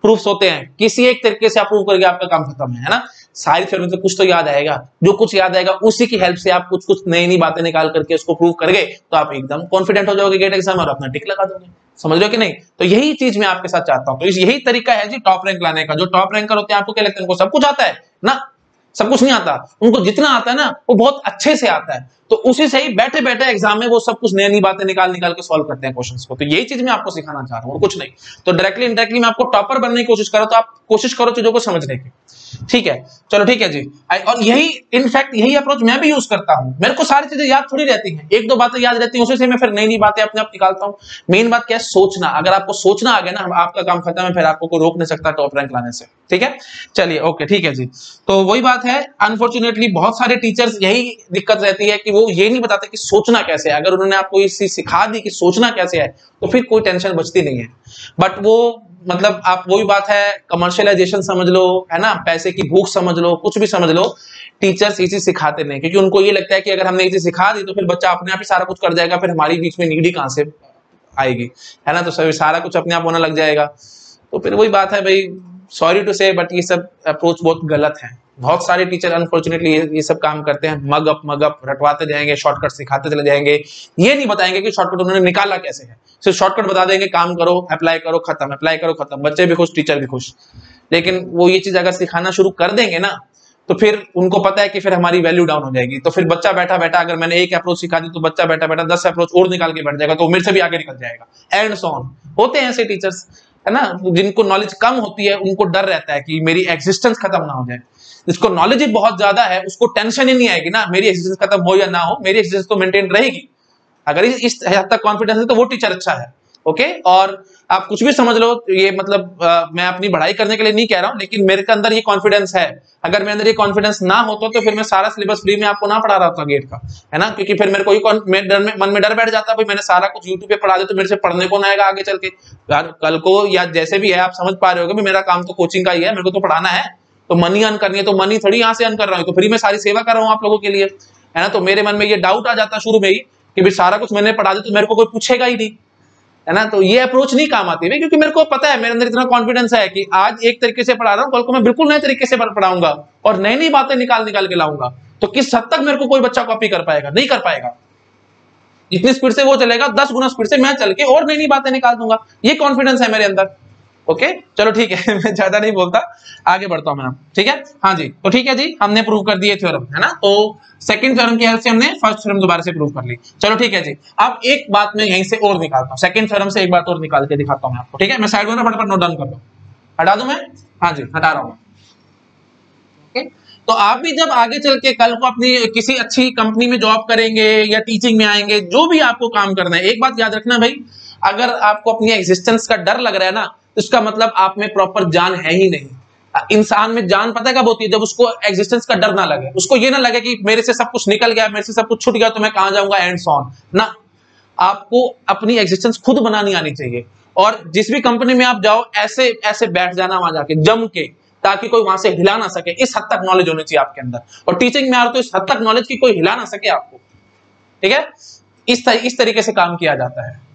प्रूफ्स होते हैं, किसी एक तरीके से आप प्रूव करके आपका काम खत्म है ना। सारी थ्योरम से कुछ तो याद आएगा, जो कुछ याद आएगा उसी की हेल्प से आप कुछ कुछ नई नई बातें निकाल करके उसको प्रूव कर गए तो आप एकदम कॉन्फिडेंट हो जाओगे गेट एग्जाम और अपना टिक लगा दोगे। समझ रहे हो कि नहीं। तो यही चीज मैं आपके साथ चाहता हूं। तो यही तरीका है जी टॉप रैंक लाने का। जो टॉप रैंकर होते हैं, आपको क्या लगता है उनको सब कुछ आता है ना, सब कुछ नहीं आता। उनको जितना आता है ना वो बहुत अच्छे से आता है, तो उसी से ही बैठे बैठे एग्जाम में वो सब कुछ नई नई बातें निकाल निकाल के सॉल्व करते हैं क्वेश्चंस को। तो यही चीज मैं आपको सिखाना चाह रहा हूं और कुछ नहीं। तो डायरेक्टली इनडायरेक्टली मैं आपको टॉपर बनने की कोशिश कर रहा हूं, तो आप कोशिश करो चीजों को समझने की, ठीक है। चलो ठीक है जी। और यही इनफैक्ट यही अप्रोच मैं भी यूज करता हूं। मेरे को सारी चीजें याद थोड़ी रहती हैं, एक दो बातें याद रहती हैं, उसी से मैं फिर नई नई बातें अपने आप निकालता हूं। मेन बात क्या है, सोचना। अगर आपको सोचना आ गया ना, आपका काम खत्म है, फिर आपको कोई रोक नहीं सकता टॉप रैंक लाने से, ठीक है। चलिए ओके, ठीक है जी। तो वही बात है, अनफॉर्चुनेटली बहुत सारे टीचर्स यही दिक्कत रहती है कि वो ये नहीं बताते कि सोचना कैसे है। अगर उन्होंने आपको ये चीज सिखा दी कि सोचना कैसे है, तो फिर कोई टेंशन बचती नहीं है। बट वो मतलब आप वही बात है, कमर्शियलाइजेशन समझ लो, है ना, पैसे की भूख समझ लो, कुछ भी समझ लो, टीचर्स ये चीज सिखाते नहीं, क्योंकि उनको ये लगता है कि अगर हमने ये चीज सिखा दी तो फिर बच्चा अपने आप ही सारा कुछ कर जाएगा, फिर हमारी बीच में नीडी कहां से आएगी, है ना। तो सारा कुछ अपने आप होना लग जाएगा। तो फिर वही बात है भाई, सॉरी टू से, बट ये सब अप्रोच बहुत गलत है। बहुत सारे टीचर अनफॉर्चुनेटली ये सब काम करते हैं, मग अप रटवाते जाएंगे, शॉर्टकट सिखाते चले जाएंगे, ये नहीं बताएंगे कि शॉर्टकट उन्होंने निकाला कैसे है। सिर्फ शॉर्टकट बता देंगे, काम करो, अप्लाई करो, खत्म, अप्लाई करो, खत्म। बच्चे भी खुश, टीचर भी खुश। लेकिन वो ये चीज अगर सिखाना शुरू कर देंगे ना, तो फिर उनको पता है कि फिर हमारी वैल्यू डाउन हो जाएगी। तो फिर बच्चा बैठा बैठा, अगर मैंने एक अप्रोच सिखा दी तो बच्चा बैठा बैठा 10 अप्रोच और निकाल के बैठ जाएगा, तो मेरे से भी आगे निकल जाएगा, एंड सो ऑन। होते हैं ऐसे टीचर्स, है ना। जिनको नॉलेज कम होती है उनको डर रहता है कि मेरी एग्जिस्टेंस खत्म ना हो जाए। जिसको नॉलेज ही बहुत ज्यादा है उसको टेंशन ही नहीं आएगी ना, मेरी एग्जिस्टेंस खत्म हो या ना हो, मेरी एग्जिस्टेंस तो मेंटेन रहेगी। अगर इस हद तक कॉन्फिडेंस है तो वो टीचर अच्छा है, ओके। और आप कुछ भी समझ लो, ये मतलब मैं अपनी बढ़ाई करने के लिए नहीं कह रहा हूं, लेकिन मेरे के अंदर ये कॉन्फिडेंस है। अगर मेरे अंदर ये कॉन्फिडेंस ना होता तो फिर मैं सारा सिलेबस फ्री में आपको ना पढ़ा रहा था गेट का, है ना। क्योंकि फिर मेरे को मन में डर बैठ जाता, भाई मैंने सारा कुछ यूट्यूब पे पढ़ा दिया तो मेरे से पढ़ने को ना आएगा आगे चल के, कल को, या जैसे भी है आप समझ पा रहे हो, मेरा काम तो कोचिंग का ही है, मेरे को तो पढ़ाना है, तो मनी अर्न करनी है, तो मनी थोड़ी यहाँ से अर्न कर रहा हूँ, तो फ्री में सारी सेवा कर रहा हूँ आप लोगों के लिए, है ना। तो मेरे मन में ये डाउट आ जाता शुरू में ही कि भाई सारा कुछ मैंने पढ़ा दिया तो मेरे को कोई पूछेगा ही नहीं, है ना। तो ये अप्रोच नहीं काम आती है, क्योंकि मेरे को पता है, मेरे अंदर इतना कॉन्फिडेंस है कि आज एक तरीके से पढ़ा रहा हूँ, कल को मैं बिल्कुल नए तरीके से पढ़ाऊंगा और नई नई बातें निकाल के लाऊंगा। तो किस हद तक मेरे को कोई बच्चा कॉपी कर पाएगा, नहीं कर पाएगा। जितनी स्पीड से वो चलेगा 10 गुना स्पीड से मैं चल के और नई नई बातें निकाल दूंगा। ये कॉन्फिडेंस है मेरे अंदर। ओके चलो ठीक है मैं ज्यादा नहीं बोलता, आगे बढ़ता हूं मैं। ठीक है हाँ जी, तो ठीक है जी, हमने प्रूव कर दिए थ्योरम, है ना। तो सेकंड थ्योरम की हेल्प से हमने फर्स्ट थ्योरम दोबारा से प्रूव कर ली। चलो ठीक है जी, अब एक बात मैं यहीं से और निकालता हूं, सेकंड थ्योरम से एक बात और निकाल के दिखाता हूं मैं आपको। ठीक है, मैं साइड में फटाफट नोट डाउन कर दूं, हटा दूं मैं, हाँ जी हटा रहा हूं। ओके, तो आप भी जब आगे चल के कल को अपनी किसी अच्छी कंपनी में जॉब करेंगे या टीचिंग में आएंगे, जो भी आपको काम करना है, एक बात याद रखना भाई, अगर आपको अपनी एग्जिस्टेंस का डर लग रहा है ना, तो इसका मतलब आप में प्रॉपर जान है ही नहीं। इंसान में जान पता कब होती है, जब उसको एग्जिस्टेंस का डर ना लगे, उसको ये ना लगे कि मेरे से सब कुछ निकल गया, मेरे से सब कुछ छूट गया, तो मैं कहां जाऊंगा एंड सो ऑन ना। आपको अपनी एग्जिस्टेंस खुद बनानी आनी चाहिए, और जिस भी कंपनी में आप जाओ ऐसे ऐसे बैठ जाना वहां जाके जम के, ताकि कोई वहां से हिला ना सके। इस हद तक नॉलेज होनी चाहिए आपके अंदर, और टीचिंग में आ रहे तो इस हद तक नॉलेज की कोई हिला ना सके आपको। ठीक है, इस तरीके से काम किया जाता है।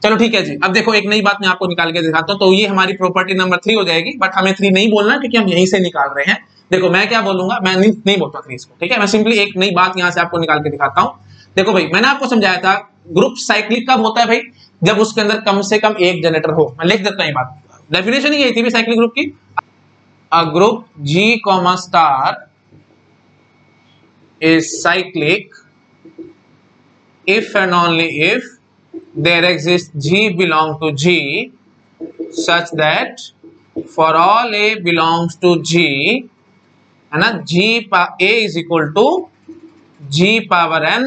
चलो ठीक है जी, अब देखो एक नई बात मैं आपको निकाल के दिखाता हूं। तो ये हमारी प्रॉपर्टी नंबर 3 हो जाएगी, बट हमें 3 नहीं बोलना क्योंकि हम यहीं से निकाल रहे हैं। देखो मैं क्या बोलूंगा, मैं नहीं बोलता 3 इसको। ठीक है, मैं सिंपली एक नई बात यहां से आपको निकाल के दिखाता हूं। देखो भाई, मैंने आपको समझाया था ग्रुप साइक्लिक कब होता है भाई, जब उसके अंदर कम से कम एक जनरेटर हो। मैं लिख देता हूं ये बात, डेफिनेशन ही यही थी साइक्लिक ग्रुप की। A group G, star is cyclic if and only if there exists G belong to G such that for all A belongs to G, है ना, A is equal to G power n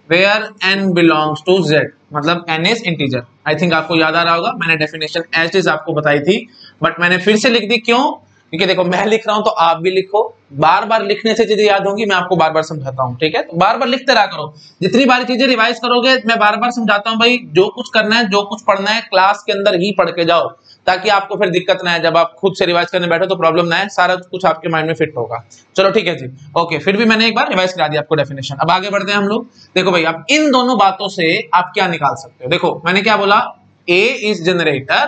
where n belongs to Z, मतलब n is integer। I think आपको याद आ रहा होगा, मैंने definition as is आपको बताई थी, बट मैंने फिर से लिख दी। क्यों? क्योंकि देखो मैं लिख रहा हूं तो आप भी लिखो, बार बार लिखने से चीजें याद होंगी, मैं आपको बार बार समझाता हूं। ठीक है, तो बार बार लिखते रहा करो, जितनी बार चीजें रिवाइज करोगे मैं बार बार समझाता हूं भाई। जो कुछ करना है, जो कुछ पढ़ना है, क्लास के अंदर ही पढ़ के जाओ, ताकि आपको फिर दिक्कत ना है, जब आप खुद से रिवाइज करने बैठो तो प्रॉब्लम ना है, सारा कुछ आपके माइंड में फिट होगा। चलो ठीक है जी, ओके, फिर भी मैंने एक बार रिवाइज करा दिया आपको डेफिनेशन। अब आगे बढ़ते हैं हम लोग। देखो भाई, अब इन दोनों बातों से आप क्या निकाल सकते हो। देखो मैंने क्या बोला, A is generator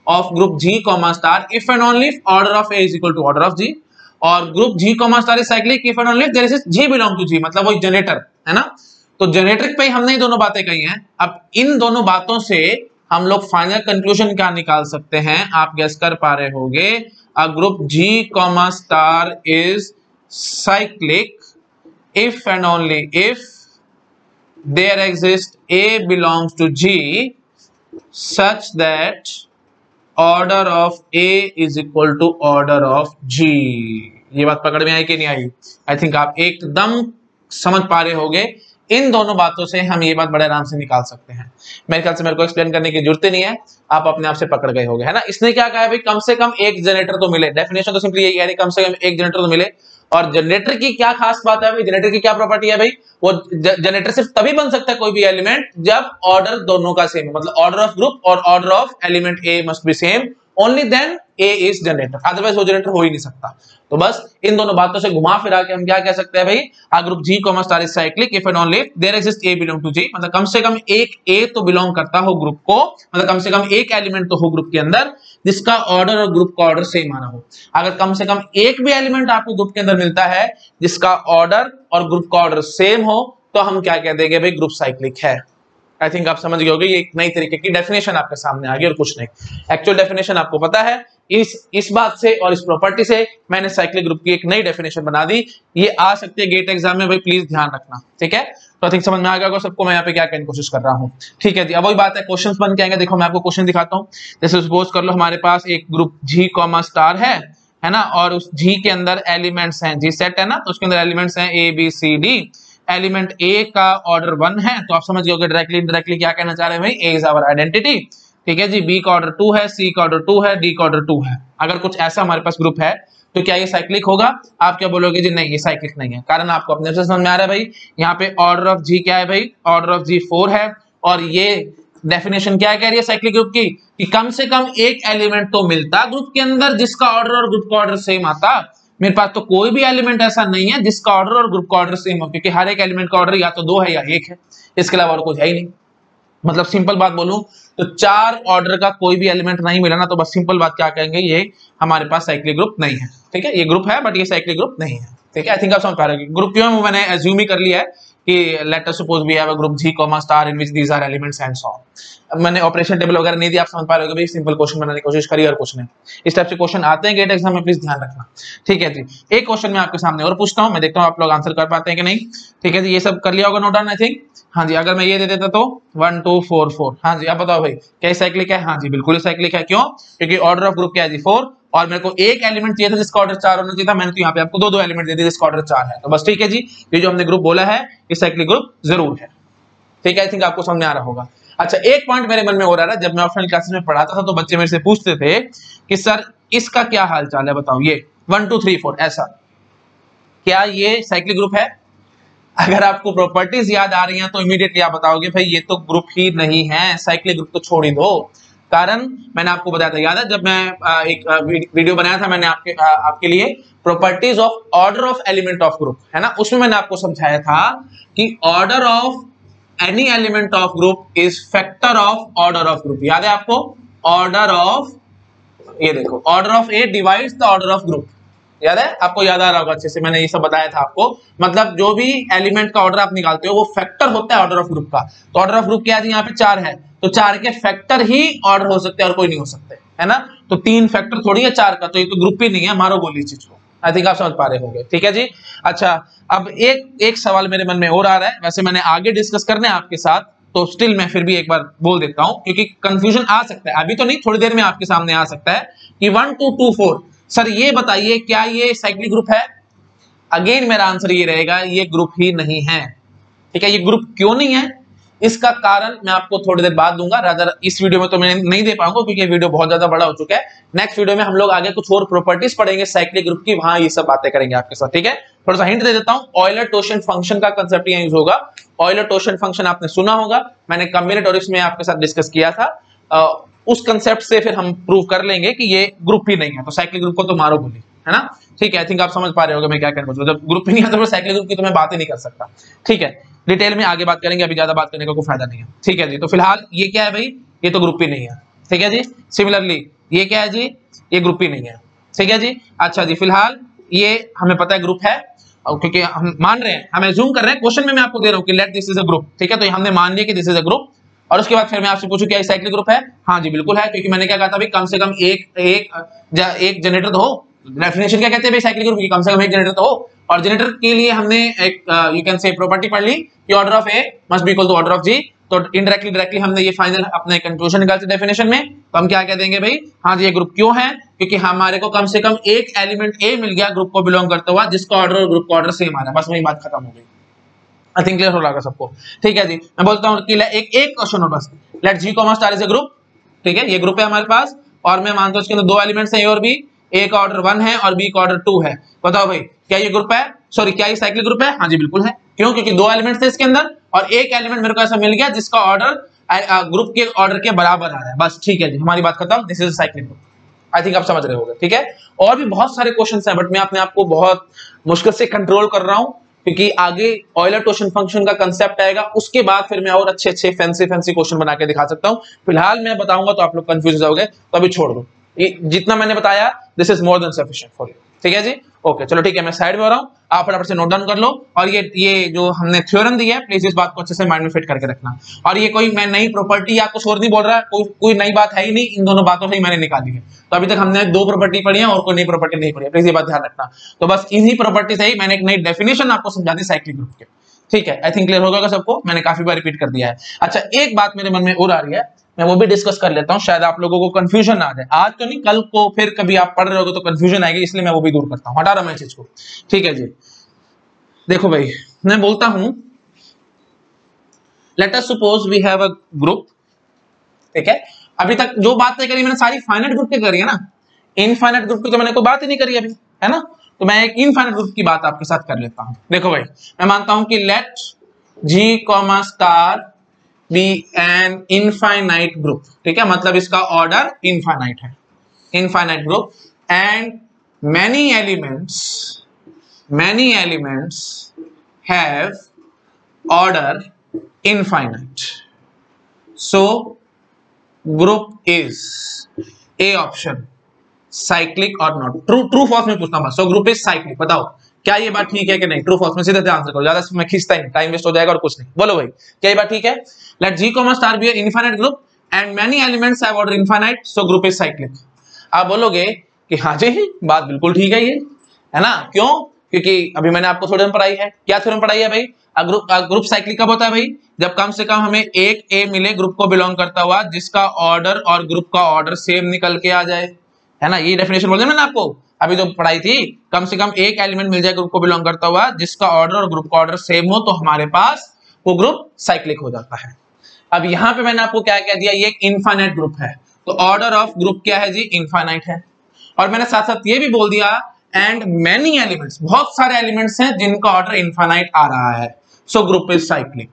of group G, star if and only if order of A is equal to order of G, और group G, star is cyclic if and only if there is G belong to G, मतलब वही generator है ना। तो generator पे हमने ये दोनों बातें कही हैं। अब इन दोनों बातों से हम लोग फाइनल कंक्लूजन क्या निकाल सकते हैं, आप गेस कर पा रहे होंगे। A group G, star is cyclic if and only if there exists A belongs to G such that order of A is equal to order of G। ये बात पकड़ में आई कि नहीं आई? आई थिंक आप एकदम समझ पा रहे होंगे। इन दोनों बातों से हम ये बात बड़े आराम से निकाल सकते हैं। मेरे ख्याल से मेरे को एक्सप्लेन करने की जरूरत ही नहीं है, आप अपने आप से पकड़ गए होंगे, है ना। इसने क्या कहा है भाई, कम से कम एक जनरेटर तो मिले। डेफिनेशन तो सिंपली यही है, कम से कम एक जनरेटर तो मिले। और जनरेटर की क्या खास बात है भाई, जनरेटर की क्या प्रॉपर्टी है भाई, वो जनरेटर सिर्फ तभी बन सकता है कोई भी एलिमेंट जब ऑर्डर दोनों का सेम है, मतलब ऑर्डर ऑफ ग्रुप और order of element a must be same, only then a is generator, otherwise वो जनरेटर हो ही नहीं सकता। तो बस इन दोनों बातों से घुमा फिरा के हम क्या कह सकते हैं भाई, a group G, star is cyclic if and only there exist A belong to G, मतलब कम से कम एक A तो बिलोंग करता हो ग्रुप को, मतलब कम से कम एक एलिमेंट तो हो ग्रुप के अंदर जिसका ऑर्डर और ग्रुप का ऑर्डर सेम आना हो। अगर कम से कम एक भी एलिमेंट आपको ग्रुप के अंदर मिलता है जिसका ऑर्डर और ग्रुप का ऑर्डर सेम हो, तो हम क्या कह देंगे भाई, ग्रुप साइक्लिक है। आई थिंक आप समझ गए होंगे, ये एक नई तरीके की डेफिनेशन आपके सामने आ गई और कुछ नहीं। एक्चुअल डेफिनेशन आपको पता है, इस बात से और इस प्रॉपर्टी से मैंने साइक्लिक ग्रुप की एक नई डेफिनेशन बना दी। ये आ सकती है गेट एग्जाम में भाई, प्लीज ध्यान रखना, ठीक है। तो आई थिंक समझ में आ गया होगा सबको मैं यहाँ पे क्या कहने की कोशिश कर रहा हूँ। ठीक है जी, अब वही बात है, क्वेश्चंस बन के आएंगे। देखो मैं आपको क्वेश्चन दिखाता हूँ। जैसे सपोज कर लो हमारे पास एक ग्रुप G, स्टार है ना, और उस G के अंदर एलिमेंट्स हैं, G सेट है ना, तो उसके अंदर एलिमेंट्स हैं A B C D। Element A का ऑर्डर 1 है, तो आप समझ गए होंगे डायरेक्टली इनडायरेक्टली क्या कहना चाह रहे हैं भाई, A इज आवर आइडेंटिटी। ठीक है जी, B का ऑर्डर 2 है, C का ऑर्डर 2 है, D का ऑर्डर 2 है। अगर कुछ ऐसा हमारे पास ग्रुप है तो क्या ये साइक्लिक होगा? आप क्या बोलोगे जी, नहीं ये साइक्लिक नहीं है। कारण आपको अपने से समझ में आ रहा है भाई, यहाँ पे ऑर्डर ऑफ G क्या है भाई, ऑर्डर ऑफ G 4 है। और ये डेफिनेशन क्या कह रही है साइक्लिक ग्रुप की, कि कम से कम एक एलिमेंट तो मिलता ग्रुप के अंदर जिसका ऑर्डर और ग्रुप का ऑर्डर सेम आता। मेरे पास तो कोई भी एलिमेंट ऐसा नहीं है जिसका ऑर्डर और ग्रुप का ऑर्डर सेम हो, क्योंकि हर एक एलिमेंट का ऑर्डर या तो 2 है या 1 है, इसके अलावा और कुछ है ही नहीं। मतलब सिंपल बात बोलूं तो 4 ऑर्डर का कोई भी एलिमेंट नहीं मिला ना, तो बस सिंपल बात क्या कहेंगे, ये हमारे पास साइक्लिक ग्रुप नहीं है। ठीक है, ये ग्रुप है बट ये साइक्लिक ग्रुप नहीं है। ठीक है, आई थिंक आप समझ पा रहे हैं। ग्रुप क्यों मैंने एज्यूम ही कर लिया है कि let us suppose we have a group G comma star in which these are elements and so on. मैंने ऑपरेशन टेबल वगैरह नहीं दिया, आप समझ पा रहे हो भाई, सिंपल क्वेश्चन बनाने की कोशिश करिए और कुछ नहीं। इस टाइप से क्वेश्चन आते हैं गेट एग्जाम में, प्लीज ध्यान रखना। ठीक है जी, एक क्वेश्चन मैं आपके सामने और पूछता हूँ, मैं देखता हूँ आप लोग आंसर कर पाते हैं कि नहीं। ठीक है जी, ये सब कर लिया होगा नोट डाउन आई थिंक। हाँ जी, अगर मैं ये दे देता तो 1 2 4 4। हाँ जी, आप बताओ भाई क्या साइक्लिक है? हाँ जी बिल्कुल साइक्लिक है। क्यों? क्योंकि ऑर्डर ऑफ ग्रुप क्या है जी 4, और मेरे को एक एलिमेंट चाहिए था जिसका ऑर्डर 4 होना चाहिए था, मैंने तो यहाँ पे आपको दो एलिमेंट दे दिए जिसका ऑर्डर 4 है। तो बस ठीक है जी, ये जो हमने ग्रुप बोला है ये साइक्लिक ग्रुप जरूर है। ठीक है, आई थिंक आपको समझ में आ रहा होगा। अच्छा, एक पॉइंट मेरे मन में हो रहा है, जब मैं ऑप्शनल क्लासेस में पढ़ाता था तो बच्चे मेरे से पूछते थे कि सर इसका क्या हाल चाल है, बताओ ये 1 2 3 4 ऐसा, क्या ये साइक्लिक ग्रुप है? अगर आपको प्रॉपर्टीज याद आ रही हैं तो इमीडिएटली आप बताओगे भाई ये तो ग्रुप ही नहीं है, साइक्लिक ग्रुप तो छोड़ ही दो। कारण मैंने आपको बताया था, याद है जब मैं एक वीडियो बनाया था मैंने आपके लिए properties of order of element of group, है ना, उसमें मैंने आपको समझाया था कि order of any element of group is factor of order of group. याद है आपको? ऑर्डर ऑफ, ये देखो, order of A divides the order of group. याद है आपको? याद आ रहा होगा अच्छे से, मैंने ये सब बताया था आपको। मतलब जो भी एलिमेंट का ऑर्डर आप निकालते हो वो फैक्टर होता है ऑर्डर ऑफ ग्रुप का। तो ऑर्डर ऑफ ग्रुप क्या है? यहाँ पे 4 है, तो 4 के फैक्टर ही ऑर्डर हो सकते हैं और कोई नहीं हो सकते, है ना। तो 3 फैक्टर थोड़ी है 4 का, तो ये तो ग्रुप ही नहीं है, मारो गोली चीज को। आई थिंक आप समझ पा रहे होंगे। ठीक है जी। अच्छा, अब एक सवाल मेरे मन में और आ रहा है, वैसे मैंने आगे डिस्कस करना है आपके साथ, तो स्टिल मैं फिर भी एक बार बोल देता हूं क्योंकि कंफ्यूजन आ सकता है, अभी तो नहीं, थोड़ी देर में आपके सामने आ सकता है कि 1 2 2 4 सर ये बताइए क्या ये साइक्लिक ग्रुप है? अगेन मेरा आंसर ये रहेगा, ये ग्रुप ही नहीं है। ठीक है, ये ग्रुप क्यों नहीं है इसका कारण मैं आपको थोड़ी देर बाद दूंगा, रादर इस वीडियो में तो मैं नहीं दे पाऊंगा क्योंकि ये वीडियो बहुत ज्यादा बड़ा हो चुका है। नेक्स्ट वीडियो में हम लोग आगे कुछ और प्रॉपर्टीज पढ़ेंगे साइक्लिक ग्रुप की, वहां ये सब बातें करेंगे आपके साथ। ठीक है, थोड़ा सा हिंट दे देता हूं, ऑयलर-टोशियन फंक्शन का कंसेप्ट यहाँ यूज होगा। ऑयलर-टोशियन फंक्शन आपने सुना होगा, मैंने कॉम्बिनेटोरिक्स में आपके साथ डिस्कस किया था। उस कंसेप्ट से फिर हम प्रूव कर लेंगे कि ये ग्रुप ही नहीं है, तो साइक्लिक ग्रुप को तो मारो गोली, है ना। ठीक है, आई थिंक आप समझ पा रहे होंगे मैं क्या कहना चाहता हूं। जब ग्रुप ही नहीं है तो फिर साइक्लिक ग्रुप की तो मैं बात ही नहीं कर सकता। ठीक है, डिटेल में आगे बात करेंगे, अभी ज्यादा बात करने का कोई फायदा नहीं है। ठीक है जी, तो फिलहाल ये क्या है भाई? ये तो ग्रुप ही नहीं है। ठीक है जी। सिमिलरली ये क्या है जी? ये ग्रुप ही नहीं है। ठीक है जी। अच्छा जी, फिलहाल ये हमें पता है ग्रुप है, क्योंकि हम मान रहे हैं, हम एज्यूम कर रहे हैं, क्वेश्चन में मैं आपको दे रहा हूं कि let this is a group. ठीक है, तो हमने मान लिया कि दिस इज अ ग्रुप, और उसके बाद फिर मैं आपसे पूछूं क्या साइक्लिक ग्रुप है? हाँ जी बिल्कुल है, क्योंकि मैंने क्या कहा था भाई, कम से कम एक जनरेटर तो हो। डेफिनेशन क्या कहते हैं भाई साइक्लिक ग्रुप की? कम से कम एक जनरेटर तो हो, और जनरेटर के लिए हमने एक यू कैन से प्रॉपर्टी पढ़ ली कि order of A must be equal to order of G. तो इनडायरेक्टली डायरेक्टली हमने ये फाइनल अपने कंक्लूजन निकालते डेफिनेशन में, तो हम क्या कह देंगे भाई, हाँ जी ये ग्रुप क्यों है? क्योंकि हमारे को कम से कम एक एलिमेंट ए मिल गया ग्रुप को बिलोंग करता हुआ जिसका ऑर्डर और ग्रुप का ऑर्डर सेम आ रहा है। बस वही बात खत्म हो गई। आई थिंक क्लियर हो रहा है सबको। ठीक है जी, मैं बोलता हूँ कि एक क्वेश्चन और बस, let G comma star is a group. ठीक है, ये ग्रुप है हमारे पास, और मैं मानता हूँ इसके अंदर दो एलिमेंट्स हैं ए और बी, ए का ऑर्डर 1 है और बी का ऑर्डर 2 है। बताओ भाई क्या ये ग्रुप है? सॉरी, क्या ये साइक्लिक ग्रुप है? हाँ जी बिल्कुल है। क्यों? क्योंकि दो एलिमेंट्स थे इसके अंदर और एक एलिमेंट मेरे को ऐसा मिल गया जिसका ऑर्डर ग्रुप के ऑर्डर के बराबर आ रहा है। बस ठीक है जी, हमारी बात खत्म, this is cyclic group. I think आप समझ रहे होंगे। ठीक है, और भी बहुत सारे क्वेश्चंस हैं, बट मैं अपने आप को बहुत मुश्किल से कंट्रोल कर रहा हूं क्योंकि आगे ऑयलर-टोशियन फंक्शन का कंसेप्ट आएगा, उसके बाद फिर मैं और अच्छे फैंसी क्वेश्चन बना के दिखा सकता हूं। फिलहाल मैं बताऊंगा तो आप लोग कंफ्यूज हो जाओगे, तो अभी छोड़ दो। जितना मैंने बताया this is more than sufficient for you. ठीक है जी, ओके चलो ठीक है, मैं साइड में हो रहा हूं, आप फटाफट से नोट डाउन कर लो। और ये जो हमने थ्योरम दिया है, प्लीज इस बात को अच्छे से माइंड में फिट करके रखना। और ये कोई मैं नई प्रॉपर्टी या कुछ और नहीं बोल रहा, कोई नई बात है ही नहीं, इन दोनों बातों से ही मैंने निकाली है। तो अभी तक हमने 2 प्रॉपर्टी पढ़ी है और कोई नई प्रॉपर्टी नहीं पढ़ी है, प्लीज ये बात ध्यान रखना। तो बस इन्हीं प्रॉपर्टी से ही मैंने एक नई डेफिनेशन आपको समझा दी साइक्लिक ग्रुप के। ठीक है, आई थिंक क्लियर होगा सबको, मैंने काफी बार रिपीट कर दिया है। अच्छा, एक बात मेरे मन में और आ रही है, मैं वो भी डिस्कस कर लेता हूं, शायद आप लोगों को कंफ्यूजन आ जाए। आज तो नहीं, कल को फिर कभी आप पढ़ रहे होगे तो कंफ्यूजन आएगी, इसलिए मैं वो भी दूर करता हूं, हटा रहा मैं चीज को। ठीक है जी, देखो भाई मैं बोलता हूं, let us suppose we have a group. ठीक है, अभी तक जो बातें करी मैंने सारी फाइनाइट ग्रुप की करी है ना, इनफाइनाइट ग्रुप की तो मैंने कोई बात ही नहीं करी अभी, है ना। तो मैं एक इनफाइनाइट ग्रुप की बात आपके साथ कर लेता हूं। देखो भाई, मैं मानता हूं कि let G comma star be an infinite group. ठीक है, मतलब इसका ऑर्डर इनफाइनाइट है, infinite group, and many elements have order infinite, so group is A option cyclic or not। true false में पूछता हूं, so group is cyclic। बताओ क्या ये बात ठीक है कि नहीं? ट्रू फॉल्स में सीधे आंसर करो, ज्यादा मैं खींचता ही नहीं, टाइम वेस्ट हो जाएगा और कुछ नहीं। बोलो भाई, क्या ये बात ठीक है? Let G, star be an infinite group and many elements have order infinite, so group is cyclic. आप बोलोगे कि हाँ जी, बात बिल्कुल ठीक है, ये है ना? क्यों? क्योंकि अभी मैंने आपको थ्योरम पढ़ाई है। क्या थ्योरम पढ़ाई है भाई? ग्रुप साइक्लिक कब होता है भाई? जब कम से कम हमें एक ए मिले ग्रुप को बिलोंग करता हुआ, जिसका ऑर्डर और ग्रुप का ऑर्डर सेम निकल के आ जाए, है ना? ये डेफिनेशन बोल दिया मैंने आपको अभी तो पढ़ाई थी। कम से कम एक एलिमेंट मिल जाए ग्रुप को बिलोंग करता हुआ जिसका ऑर्डर और ग्रुप का ऑर्डर सेम हो, तो हमारे पास वो ग्रुप साइक्लिक हो जाता है। अब यहाँ पे मैंने आपको क्या कह दिया, ये एक इनफाइनाइट ग्रुप है, तो ऑर्डर ऑफ ग्रुप क्या है जी? इनफाइनाइट है। और मैंने साथ साथ ये भी बोल दिया एंड मेनी एलिमेंट्स, बहुत सारे एलिमेंट्स हैं जिनका ऑर्डर इनफाइनाइट आ रहा है, सो ग्रुप इज साइक्लिक।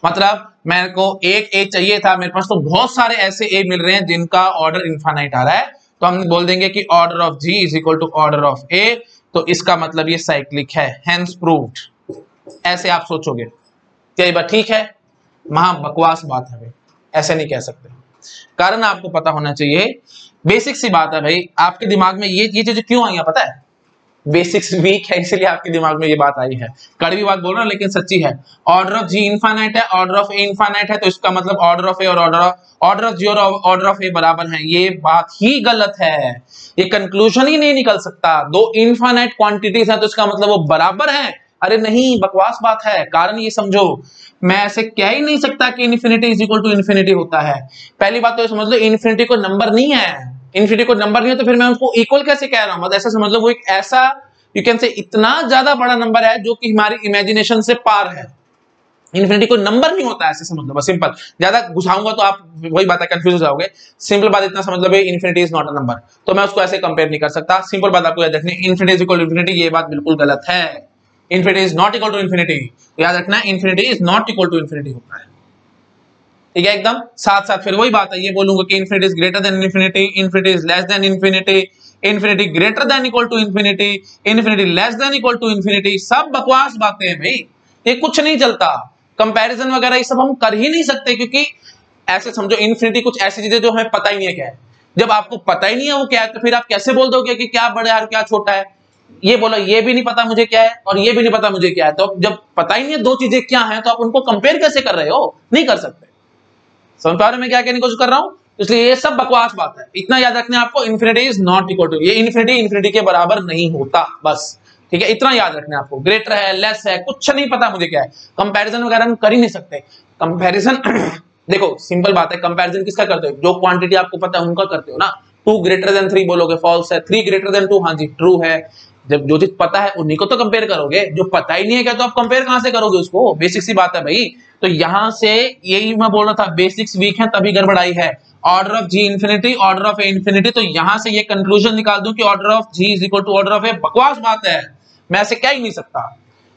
मतलब मेरे को एक ए चाहिए था, मेरे पास तो बहुत सारे ऐसे ए मिल रहे हैं जिनका ऑर्डर इनफाइनाइट आ रहा है, तो हम बोल देंगे कि order of G is equal to order of A, तो इसका मतलब ये साइक्लिक है, हेंस प्रूव्ड। ऐसे आप सोचोगे, क्या ये बात ठीक है? महा बकवास बात है भाई, ऐसे नहीं कह सकते। कारण आपको पता होना चाहिए, बेसिक सी बात है भाई। आपके दिमाग में ये चीजें क्यों आई है पता है? बेसिक्स वीक है इसलिए आपके दिमाग में ये बात आई है। कड़वी बात बोल रहा हूं लेकिन सच्ची है। ऑर्डर ऑफ जी इनफाइनाइट है, ऑर्डर ऑफ ए इनफाइनाइट है, तो इसका मतलब ऑर्डर ऑफ ए और ऑर्डर ऑफ जी और ऑर्डर ऑफ ए बराबर है। ये बात ही गलत है, ये कंक्लूजन ही नहीं निकल सकता। दो इनफाइनाइट क्वांटिटीज है तो इसका मतलब वो बराबर है? अरे नहीं, बकवास बात है। कारण ये समझो, मैं ऐसे कह ही नहीं सकता कि infinity is equal to infinity होता है। पहली बात तो ये समझ लो, इन्फिनिटी को नंबर नहीं है। इन्फिनिटी को नंबर नहीं है तो फिर मैं उसको इक्वल कैसे कह रहा हूं? मतलब ऐसा समझ लो, वो एक ऐसा यू कैन से इतना ज्यादा बड़ा नंबर है जो कि हमारी इमेजिनेशन से पार है। इन्फिनिटी को नंबर नहीं होता, ऐसे समझ लो बस, सिंपल। ज्यादा घुसाऊंगा तो आप वही बात है, कंफ्यूज हो जाओगे। सिंपल बात इतना समझ लो भाई, infinity is not a number, तो मैं उसको ऐसे कंपेयर नहीं कर सकता। सिंपल बात आपको याद रखनी, infinity is equal to infinity, ये बात बिल्कुल गलत है। Infinity is not equal to infinity, याद रखना, infinity is not equal to infinity होता है, ठीक है एकदम। साथ साथ फिर वही बात है, ये बोलूंगा कि infinity is greater than infinity, infinity is less than infinity, infinity greater than equal to infinity, infinity less than equal to infinity, सब बकवास बातें हैं भाई, ये कुछ नहीं चलता। कंपैरिजन वगैरह ये सब हम कर ही नहीं सकते, क्योंकि ऐसे समझो इन्फिनिटी कुछ ऐसी चीजें जो हमें पता ही नहीं है क्या है। जब आपको पता ही नहीं है वो क्या है, तो फिर आप कैसे बोल दोगे कि क्या बड़ा है और क्या छोटा है? ये बोलो, ये भी नहीं पता मुझे क्या है और ये भी नहीं पता मुझे क्या है, तो जब पता ही नहीं है दो चीजें क्या है, तो आप उनको कंपेयर कैसे कर रहे हो? नहीं कर सकते। समझ पा रहे हो मैं क्या कहने की कोशिश कर रहा हूं? इसलिए ये सब बकवास बात है। इतना याद रखना है आपको, infinity is not equal to, ये इन्फिनिटी के बराबर नहीं होता, बस ठीक है, इतना याद रखना है आपको। ग्रेटर है, लेस है, कुछ नहीं पता मुझे क्या है। कंपैरिजन वगैरह हम कर ही नहीं सकते। कंपैरिजन देखो सिंपल बात है, कंपैरिजन किसका करते हो? जो क्वांटिटी आपको पता है उनका करते हो ना। 2 ग्रेटर देन 3 बोलोगे फॉल्स है, 3 ग्रेटर देन 2 हाँ जी ट्रू है। जब जो चीज पता है उन्हीं को तो कंपेयर करोगे, जो पता ही नहीं है क्या तो आप कंपेयर कहां से करोगे उसको? बेसिक सी बात है भाई। तो यहां से यही मैं बोल रहा था, बेसिक्स वीक है तभी गड़बड़ाई है। Order of G infinity, order of A infinity, तो यहां से ये कंक्लूजन निकाल दूं कि order of G is equal to order of A, बकवास बात है, मैं ऐसे कह ही नहीं सकता।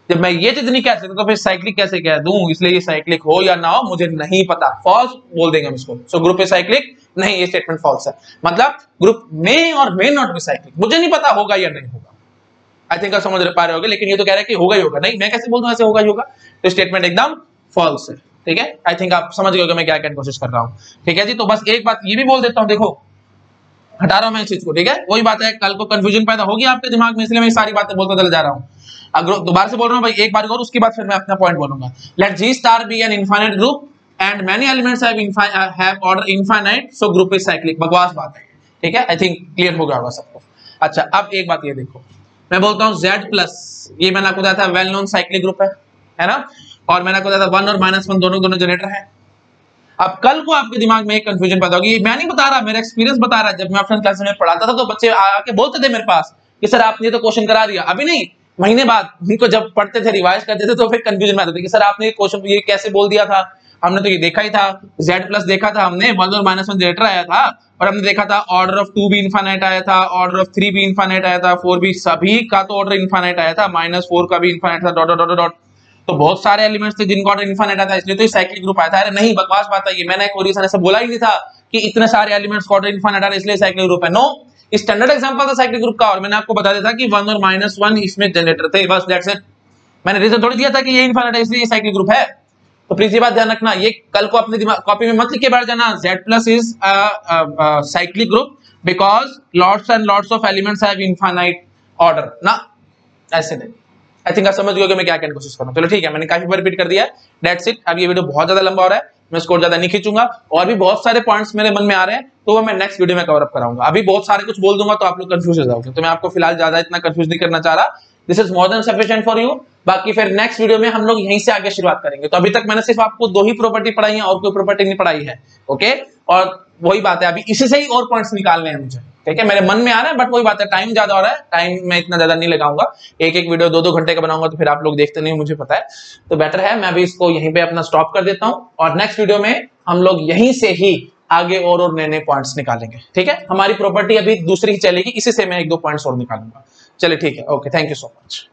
जब मैं ये चीज नहीं कह सकता तो फिर साइक्लिक कैसे कह दूं? इसलिए ये साइक्लिक हो या ना हो मुझे नहीं पता, फॉल्स बोल देंगे हम इसको। सो ग्रुप ए साइक्लिक नहीं, ये स्टेटमेंट फॉल्स है। मतलब ग्रुप में और मे नॉट बी साइक्लिक, मुझे नहीं पता होगा या नहीं होगा। आई थिंक आप समझ पा रहे होगे, लेकिन ये तो कह रहा है कि होगा ही होगा, नहीं मैं कैसे बोल दूं ऐसे होगा ही होगा, तो स्टेटमेंट एकदम फॉल्स है, ठीक है। आई थिंक आप समझ गए मैं क्या कहने की कोशिश कर रहा हूं, ठीक है जी। तो बस एक बात ये भी बोल देता हूं, देखो हटा रहा हूं मैं इस चीज को, ठीक है। वही बात है, कल को कंफ्यूजन पैदा होगी आपके दिमाग में, इसलिए मैं सारी बातें बोलता चला जा रहा हूं। अगर दोबारा से बोल रहा हूं भाई, एक बार और उसके बाद फिर मैं अपना पॉइंट बोलूंगा। Let G star be an infinite group and many elements have order infinite, so group is cyclic, बकवास बात है, ठीक है। आई थिंक क्लियर हो गया होगा सबको। अच्छा अब एक बात ये देखो, मैं बोलता हूं Z प्लस, ये मैंने आपको बताया था वेल नोन साइक्लिक ग्रुप है ना, और मैंने आपको बताया था 1 और -1 दोनों जनरेटर है। अब कल को आपके दिमाग में एक कंफ्यूजन पैदा होगी, मैं नहीं बता रहा, मेरा एक्सपीरियंस बता रहा है। जब मैं ऑप्शन क्लास में पढ़ाता था तो बच्चे आके बोलते थे मेरे पास कि सर आपने तो क्वेश्चन करा दिया, अभी नहीं महीने बाद उनको जब पढ़ते थे रिवाइज करते थे तो फिर कंफ्यूजन में आते थे कि सर आपने क्वेश्चन ये कैसे बोल दिया था, हमने तो ये देखा ही था, Z प्लस देखा था हमने, 1 और -1 जनरेटर आया था, और हमने देखा था ऑर्डर ऑफ 2 भी इनफाइनाइट आया था, ऑर्डर ऑफ 3 भी इनफाइनाइट आया था, 4 भी, सभी का तो ऑर्डर इनफाइनाइट आया था, -4 का भी इनफाइनाइट था, डॉट डॉट डॉट डॉट। तो बहुत सारे एलिमेंट्स थे जिनका ऑर्डर इनफाइनाइट आता है, इसलिए तो साइक्लिक ग्रुप आया था। अरे नहीं, बकवास बात है ये, मैंने कोई रीजन ऐसा बोला ही नहीं था कि इतने सारे एलिमेंट्स का ऑर्डर इनफाइनाइट आ रहा है इसलिए साइक्लिक ग्रुप है। नो, स्टैंडर्ड एग्जांपल था साइक्लिक ग्रुप का, और मैंने आपको बता दिया था कि 1 और -1 इसमें जनरेटर थे, बस दैट्स इट। मैंने रीजन थोड़ी दिया था कि ये इनफाइनाइट है इसलिए ये साइक्लिक ग्रुप है। तो प्लीज ये बात ध्यान रखना, ये कल को अपने दिमाग कॉपी में मत लिख के बैठ जाना, Z plus is cyclic group because lots and lots of elements have infinite order ना, ऐसे नहीं। आई थिंक आप समझ गए कि मैं क्या कहने की कोशिश कर रहा हूँ। चलो ठीक है, मैंने काफी बार रिपीट कर दिया है, दैट्स इट। अब ये वीडियो बहुत ज्यादा लंबा हो रहा है, मैं इसको ज्यादा नहीं खींचूंगा, और भी बहुत सारे पॉइंट्स मेरे मन में आ रहे हैं, तो वो मैं नेक्स्ट वीडियो में कवर अप कराऊंगा। अभी बहुत सारे कुछ बोल दूंगा तो आप लोग कंफ्यूज हो जाओगे, तो मैं आपको फिलहाल ज्यादा इतना कंफ्यूज नहीं करना चाह रहा। This is more than sufficient for you. बाकी फिर नेक्स्ट वीडियो में हम लोग यहीं से आगे शुरुआत करेंगे। तो अभी तक मैंने सिर्फ आपको 2 ही प्रॉपर्टी पढ़ाई है और कोई प्रॉपर्टी नहीं पढ़ाई है, ओके। और वही बात है, अभी इसी से ही और पॉइंट्स निकालने हैं मुझे, ठीक है। मेरे मन में आ रहा है, बट वही बात है, टाइम ज्यादा हो रहा है, टाइम मैं इतना ज्यादा नहीं लगाऊंगा। एक एक वीडियो 2-2 घंटे का बनाऊंगा तो फिर आप लोग देखते नहीं, मुझे पता है। तो बेटर है मैं अभी इसको यहीं पे अपना स्टॉप कर देता हूं, और नेक्स्ट वीडियो में हम लोग यहीं से ही आगे और नए नए पॉइंट्स निकालेंगे, ठीक है। हमारी प्रॉपर्टी अभी दूसरी ही चलेगी, इसी से मैं 1-2 पॉइंट्स और निकालूंगा। चलिए ठीक है, okay, thank you so much.